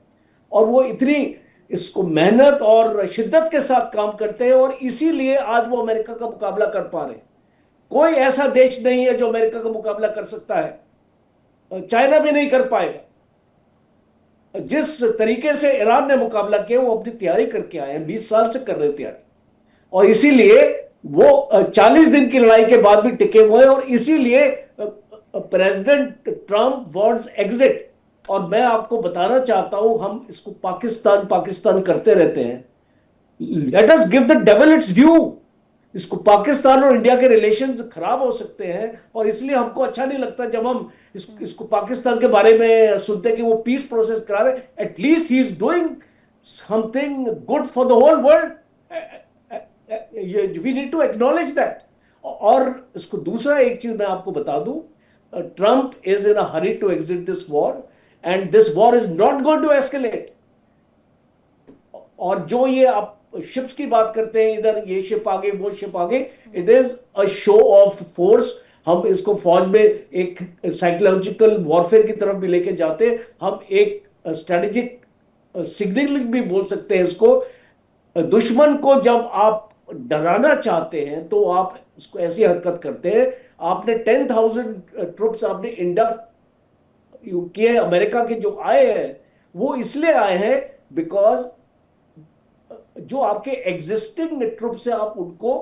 और वो इतनी इसको मेहनत और शिद्दत के साथ काम करते हैं, और इसीलिए आज वो अमेरिका का मुकाबला कर पा रहे हैं। कोई ऐसा देश नहीं है जो अमेरिका का मुकाबला कर सकता है, चाइना भी नहीं कर पाएगा। जिस तरीके से ईरान ने मुकाबला किया, वो अपनी तैयारी करके आए हैं, 20 साल से कर रहे तैयारी, और इसीलिए वो 40 दिन की लड़ाई के बाद भी टिके हुए हैं। और इसीलिए प्रेसिडेंट ट्रंप वांट्स एग्जिट। और मैं आपको बताना चाहता हूं, हम इसको पाकिस्तान पाकिस्तान करते रहते हैं, let us give the devil it's due. इसको पाकिस्तान और इंडिया के रिलेशंस खराब हो सकते हैं, और इसलिए हमको अच्छा नहीं लगता जब हम इसको पाकिस्तान के बारे में सुनते हैं कि वो पीस प्रोसेस करा रहे। At least he is doing something good for the whole world, we need to acknowledge that. और इसको दूसरा एक चीज मैं आपको बता दूं, Trump is in a hurry to exit this war, and this war is not going to escalate. और जो ये आप शिप्स की बात करते हैं, इधर ये शिप आगे वो शिप आगे, it is a show off force. हम इसको फौज में एक साइकोलॉजिकल वॉरफेयर की तरफ भी लेके जाते हैं, हम एक स्ट्रेटेजिक सिग्नलिंग भी बोल सकते हैं इसको। दुश्मन को जब आप डराना चाहते हैं तो आप इसको ऐसी हरकत करते हैं। आपने 10,000 ट्रुप्स आपने इंडक्ट किए, अमेरिका के जो आए हैं वो इसलिए आए हैं बिकॉज जो आपके एग्जिस्टिंग ट्रुप्स है आप उनको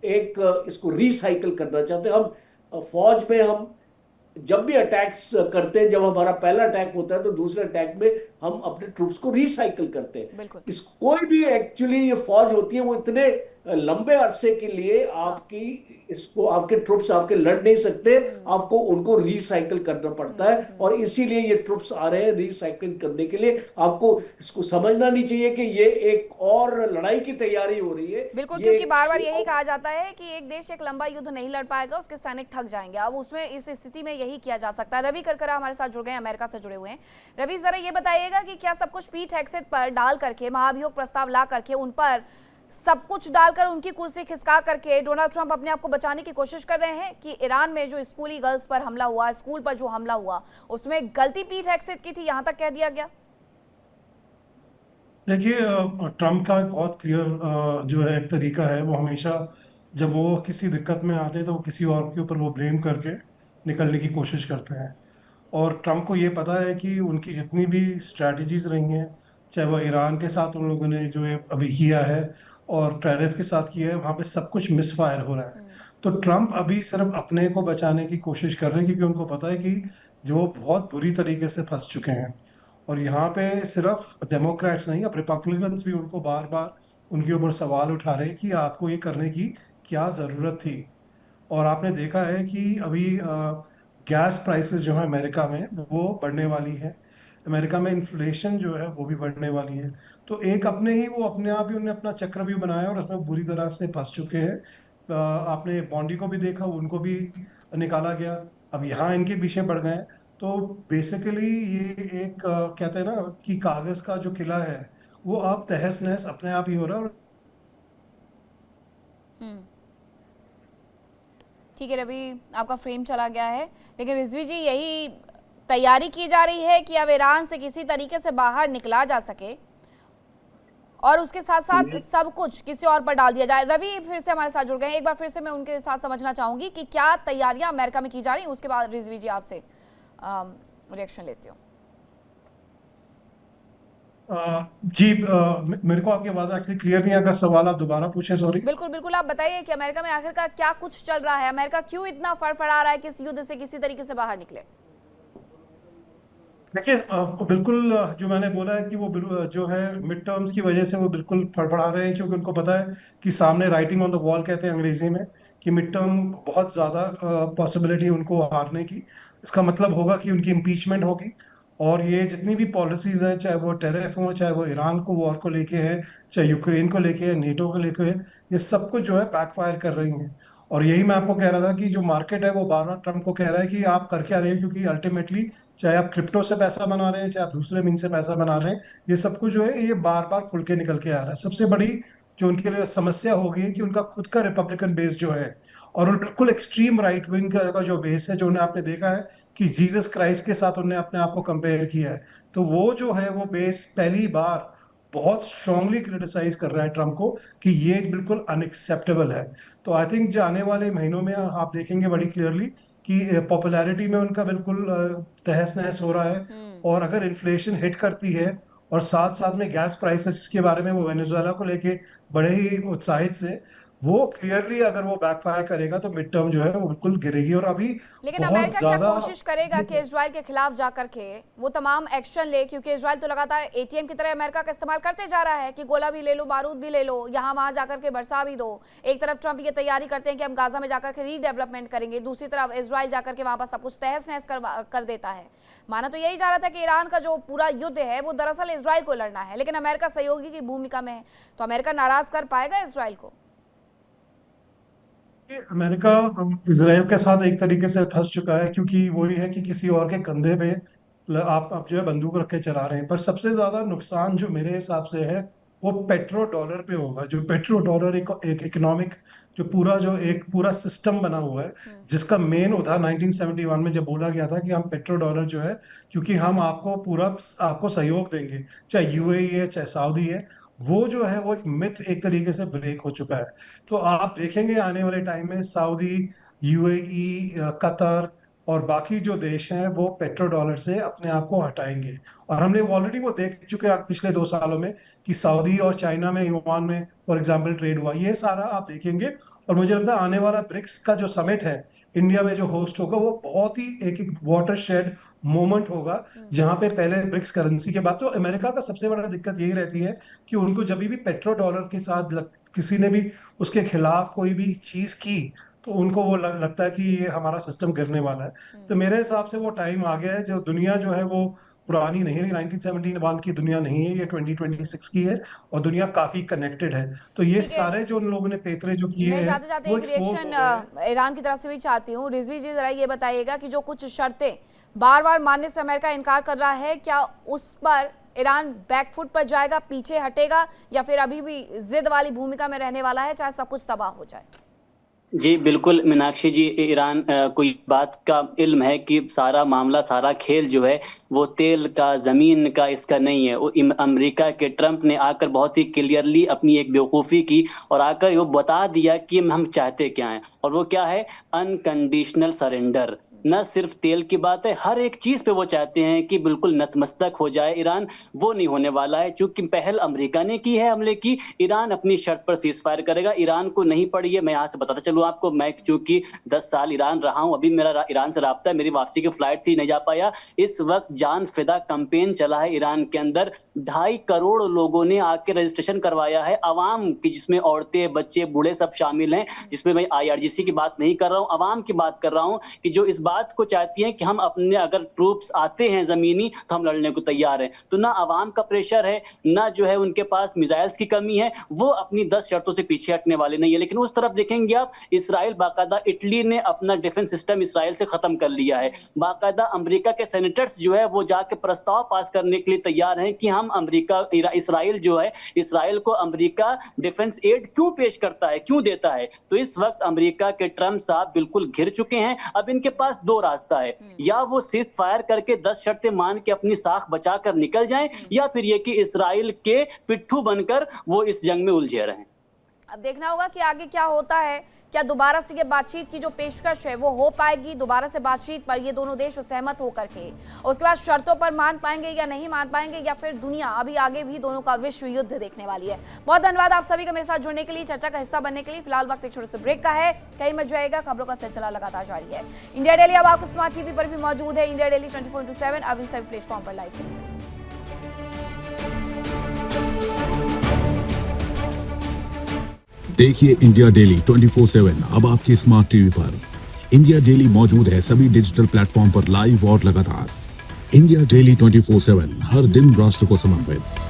एक इसको रिसाइकल करना चाहते हैं। हम फौज में हम जब भी अटैक्स करते हैं, जब हमारा पहला अटैक होता है तो दूसरे अटैक में हम अपने ट्रुप्स को रिसाइकल करते हैं। इस कोई भी एक्चुअली ये फौज होती है वो इतने लंबे अरसे के लिए आपकी इसको आपके ट्रुप्स आपके लड़ नहीं सकते, आपको उनको रिसाइकल करना पड़ता है। और इसीलिए ये ट्रुप्स आ रहे हैं रिसाइकिल करने के लिए। आपको इसको समझना नहीं चाहिए कि ये एक और लड़ाई की तैयारी हो रही है। बिल्कुल, क्योंकि बार बार यही कहा जाता है कि एक देश एक लंबा युद्ध नहीं लड़ पाएगा, उसके सैनिक थक जाएंगे। अब उसमें इस स्थिति में यही किया जा सकता है। रवि करकरा हमारे साथ जुड़ गए, अमेरिका से जुड़े हुए हैं। रवि, जरा ये बताइएगा कि क्या सब कुछ पीठ एक्सेट पर डाल करके, महाभियोग प्रस्ताव ला करके, उन पर सब कुछ डालकर, उनकी कुर्सी खिसका करके डोनाल्ड ट्रंप अपने आप को बचाने की कोशिश कर रहे हैं कि ईरान में जो स्कूली गर्ल्स पर हमला हुआ, स्कूल पर जो हमला हुआ, उसमें गलती पीठ एक्सेट की थी, यहां तक कह दिया गया? देखिए, ट्रम्प का एक बहुत क्लियर जो है एक तरीका है, वो हमेशा जब वो किसी दिक्कत में आते हैं तो वो किसी और के ऊपर वो ब्लेम करके निकलने की कोशिश करते हैं। और ट्रम्प को ये पता है कि उनकी जितनी भी स्ट्रैटेजीज रही हैं, चाहे वो ईरान के साथ उन लोगों ने जो है अभी किया है और टैरिफ के साथ किया है, वहाँ पे सब कुछ मिसफायर हो रहा है। तो ट्रम्प अभी सिर्फ अपने को बचाने की कोशिश कर रहे हैं, क्योंकि उनको पता है कि जो वो बहुत बुरी तरीके से फंस चुके हैं। और यहाँ पे सिर्फ डेमोक्रेट्स नहीं, अब रिपब्लिकन्स भी उनको बार बार उनके ऊपर सवाल उठा रहे हैं कि आपको ये करने की क्या ज़रूरत थी। और आपने देखा है कि अभी गैस प्राइसेस जो है अमेरिका में वो बढ़ने वाली है। अमेरिका में इन्फ्लेशन जो है वो भी बढ़ने वाली है। तो एक अपने ही वो अपने आप ही उन्होंने अपना चक्रव्यूह बनाया और उसमें बुरी तरह से फंस चुके हैं। आपने बॉन्डी को भी देखा, उनको भी निकाला गया, अब यहाँ इनके पीछे पड़ गए हैं। तो बेसिकली ये एक कहते हैं ना कि कागज का जो किला है वो अब तहस नहस अपने आप ही हो रहा है। और ठीक है रवि, आपका फ्रेम चला गया है, लेकिन रिजवी जी यही तैयारी की जा रही है कि अब ईरान से किसी तरीके से बाहर निकला जा सके और उसके साथ साथ सब कुछ किसी और पर डाल दिया जाए। रवि फिर से हमारे साथ जुड़ गए हैं, एक बार फिर से मैं उनके साथ समझना चाहूंगी कि क्या तैयारियां अमेरिका में की जा रही हैं, उसके बाद रिजवी जी आपसे रिएक्शन लेती हूँ। जी, मेरे को आपकी आवाज़ एक्चुअली क्लियर नहीं है, अगर सवाल आप दोबारा पूछें, सॉरी। बिल्कुल बिल्कुल, आप बताइए कि अमेरिका में आखिरकार क्या कुछ चल रहा है, अमेरिका क्यों इतना फड़फड़ा रहा है कि इस युद्ध से किसी तरीके से बाहर निकले। देखिए, बिल्कुल जो मैंने बोला है कि वो जो है मिड टर्म्स की वजह से वो बिल्कुल फड़फड़ा रहे हैं, क्योंकि उनको पता है कि सामने राइटिंग ऑन द वॉल कहते हैं अंग्रेजी में, कि मिड टर्म बहुत ज़्यादा पॉसिबिलिटी उनको हारने की। इसका मतलब होगा कि उनकी इम्पीचमेंट होगी, और ये जितनी भी पॉलिसीज हैं, चाहे वो टेरिफ हो, चाहे वो ईरान को वॉर को लेके है, चाहे यूक्रेन को लेके है, नेटो को लेके है, ये सब कुछ जो है बैकफायर कर रही हैं। और यही मैं आपको कह रहा था कि जो मार्केट है वो बार बार ट्रम्प को कह रहा है कि आप कर क्या रहे हो, क्योंकि अल्टीमेटली चाहे आप क्रिप्टो से पैसा बना रहे हैं, चाहे आप दूसरे मीन से पैसा बना रहे हैं, ये सब कुछ जो है ये बार बार खुल के निकल के आ रहा है। सबसे बड़ी जो उनके लिए समस्या होगी कि उनका खुद का रिपब्लिकन बेस जो है, और वो बिल्कुल एक्सट्रीम राइट विंग का जो बेस है, जो उन्हें आपने देखा है कि जीसस क्राइस्ट के साथ उन्होंने अपने आप को कंपेयर किया है, तो वो जो है वो बेस पहली बार बहुत स्ट्रांगली क्रिटिसाइज कर रहा है ट्रम्प को कि ये बिल्कुल अनएक्सेप्टेबल है। तो आई थिंक जो आने वाले महीनों में आप देखेंगे बड़ी क्लियरली कि पॉपुलैरिटी में उनका बिल्कुल तहस नहस हो रहा है। और अगर इन्फ्लेशन हिट करती है और साथ साथ में गैस प्राइसेस, जिसके बारे में वो वेनेजुएला को लेके बड़े ही उत्साहित से, वो क्लियरली अगर वो बैकफायर करेगा तो मिड टर्म जो है वो बिल्कुल गिरेगी। और अभी लेकिन बहुत अमेरिका क्या ज्यादा कोशिश करेगा कि इजराइल के खिलाफ जाकर के वो तमाम एक्शन ले, क्योंकि इजराइल तो लगातार एटीएम की तरह अमेरिका का इस्तेमाल करते जा रहा है कि गोला भी ले लो, बारूद भी ले लो, यहाँ वहां जाकर के बरसा भी दो। एक तरफ ट्रम्प ये तैयारी करते हैं कि हम गाजा में जाकर के रीडेवलपमेंट करेंगे, दूसरी तरफ इजराइल जाकर के वहां पर सब कुछ तहस नहस कर देता है। माना तो यही जा रहा था कि ईरान का जो पूरा युद्ध है वो दरअसल इजराइल को लड़ना है, लेकिन अमेरिका सहयोगी की भूमिका में है, तो अमेरिका नाराज कर पाएगा इजराइल को। अमेरिका इसराइल के साथ एक तरीके से फंस चुका है, क्योंकि वही है कि किसी और के कंधे पे आप जो है बंदूक रख के चला रहे हैं। पर सबसे ज्यादा नुकसान जो मेरे हिसाब से है वो पेट्रो डॉलर पे होगा। जो पेट्रो डॉलर एक इकोनॉमिक जो एक पूरा सिस्टम बना हुआ है, जिसका मेन उदाहरण 1971 में जब बोला गया था कि हम पेट्रो डॉलर जो है, क्योंकि हम आपको सहयोग देंगे, चाहे यूएई है चाहे सऊदी है, वो जो है वो एक मिथ एक तरीके से ब्रेक हो चुका है। तो आप देखेंगे आने वाले टाइम में सऊदी, यूएई, कतर और बाकी जो देश हैं वो पेट्रो डॉलर से अपने आप को हटाएंगे। और हमने ऑलरेडी वो देख चुके हैं पिछले 2 सालों में कि सऊदी और चाइना में, युआन में फॉर एग्जांपल ट्रेड हुआ, ये सारा आप देखेंगे। और मुझे लगता है आने वाला ब्रिक्स का जो समिट है इंडिया में जो होस्ट होगा, वो बहुत ही एक वाटर शेड मोमेंट होगा, जहां पे पहले ब्रिक्स करेंसी के बाद। तो अमेरिका का सबसे बड़ा दिक्कत यही रहती है कि उनको जब भी पेट्रो डॉलर के साथ किसी ने भी उसके खिलाफ कोई भी चीज की, तो उनको वो लगता है कि ये हमारा सिस्टम गिरने वाला है। तो मेरे हिसाब से वो टाइम आ गया है। जो दुनिया जो है वो पुरानी नहीं रही, 1971 की दुनिया नहीं है, ये 2026 की है, और दुनिया काफी कनेक्टेड है। तो ये सारे जो उन लोगों ने पेतरे जो किए मैं हैं जाते जाते वो एक एक्सपोज हो रिएक्शन गए हैं। ईरान की तरफ से भी चाहती हूँ। रिजवी जी जरा ये बताइएगा कि जो कुछ शर्तें बार बार मानने से अमेरिका इनकार कर रहा है, क्या उस पर ईरान बैकफुट पर जाएगा, पीछे हटेगा, या फिर अभी भी जिद वाली भूमिका में रहने वाला है चाहे सब कुछ तबाह हो जाए। जी बिल्कुल मीनाक्षी जी, ईरान को इस बात का इल्म है कि सारा मामला, सारा खेल जो है वो तेल का, ज़मीन का इसका नहीं है। वो अमेरिका के ट्रंप ने आकर बहुत ही क्लियरली अपनी एक बेवकूफ़ी की और आकर वो बता दिया कि हम चाहते क्या हैं, और वो क्या है, अनकंडीशनल सरेंडर। न सिर्फ तेल की बात है, हर एक चीज़ पे वो चाहते हैं कि बिल्कुल नतमस्तक हो जाए ईरान। वो नहीं होने वाला है, चूंकि पहल अमेरिका ने की है हमले की। ईरान अपनी शर्त पर सीज फायर करेगा। ईरान को नहीं पड़ी है, मैं यहाँ से बताता चलूँ आपको, मैं चूंकि 10 साल ईरान रहा हूँ, अभी मेरा ईरान से राब्ता है, मेरी वापसी की फ्लाइट थी, नहीं जा पाया। इस वक्त जान फिदा कैंपेन चला है ईरान के अंदर। 2.5 करोड़ लोगों ने आके रजिस्ट्रेशन करवाया है, अवाम की, जिसमें औरतें, बच्चे, बूढ़े सब शामिल हैं, जिसमें मैं IRGC की बात नहीं कर रहा हूँ, अवाम की बात कर रहा हूँ, कि जो इस बात को चाहती हैं कि हम अपने, अगर ट्रूप्स आते हैं जमीनी तो हम लड़ने को तैयार हैं। तो ना अवाम का प्रेशर है, ना जो है उनके पास मिसाइल्स की कमी है, वो अपनी 10 शर्तों से पीछे हटने वाले नहीं है। लेकिन उस तरफ देखेंगे आप, इसराइल बाकायदा, इटली ने अपना डिफेंस सिस्टम इसराइल से खत्म कर लिया है। बाकायदा अमेरिका के सेनेटर्स जो है वो जाके प्रस्ताव पास करने के लिए तैयार हैं कि हम इसराइल जो है, इसराइल को अमेरिका डिफेंस एड क्यों पेश करता है, क्यों देता है। तो इस वक्त अमेरिका के ट्रंप साहब बिल्कुल घिर चुके हैं। अब इनके पास 2 रास्ता है, या वो सीज फायर करके 10 शर्तें मान के अपनी साख बचाकर निकल जाएं, या फिर ये कि इसराइल के पिट्ठू बनकर वो इस जंग में उलझे रहें। अब देखना होगा कि आगे क्या होता है। क्या दोबारा से ये बातचीत की जो पेशकश है वो हो पाएगी, दोबारा से बातचीत पर ये दोनों देश सहमत होकर के उसके बाद शर्तों पर मान पाएंगे या नहीं मान पाएंगे, या फिर दुनिया अभी आगे भी दोनों का विश्व युद्ध देखने वाली है। बहुत धन्यवाद आप सभी का मेरे साथ जुड़ने के लिए, चर्चा का हिस्सा बनने के लिए। फिलहाल वक्त एक छोटे से ब्रेक का है, कहीं मत जाएगा, खबरों का सिलसिला लगातार जारी है। इंडिया डेली अब आपको स्मार्ट टीवी पर भी मौजूद है। इंडिया डेली 24/7 अब इन सभी प्लेटफॉर्म पर लाइव है। देखिए इंडिया डेली 24/7 अब आपकी स्मार्ट टीवी पर। इंडिया डेली मौजूद है सभी डिजिटल प्लेटफॉर्म पर लाइव और लगातार। इंडिया डेली 24/7 हर दिन राष्ट्र को समर्पित।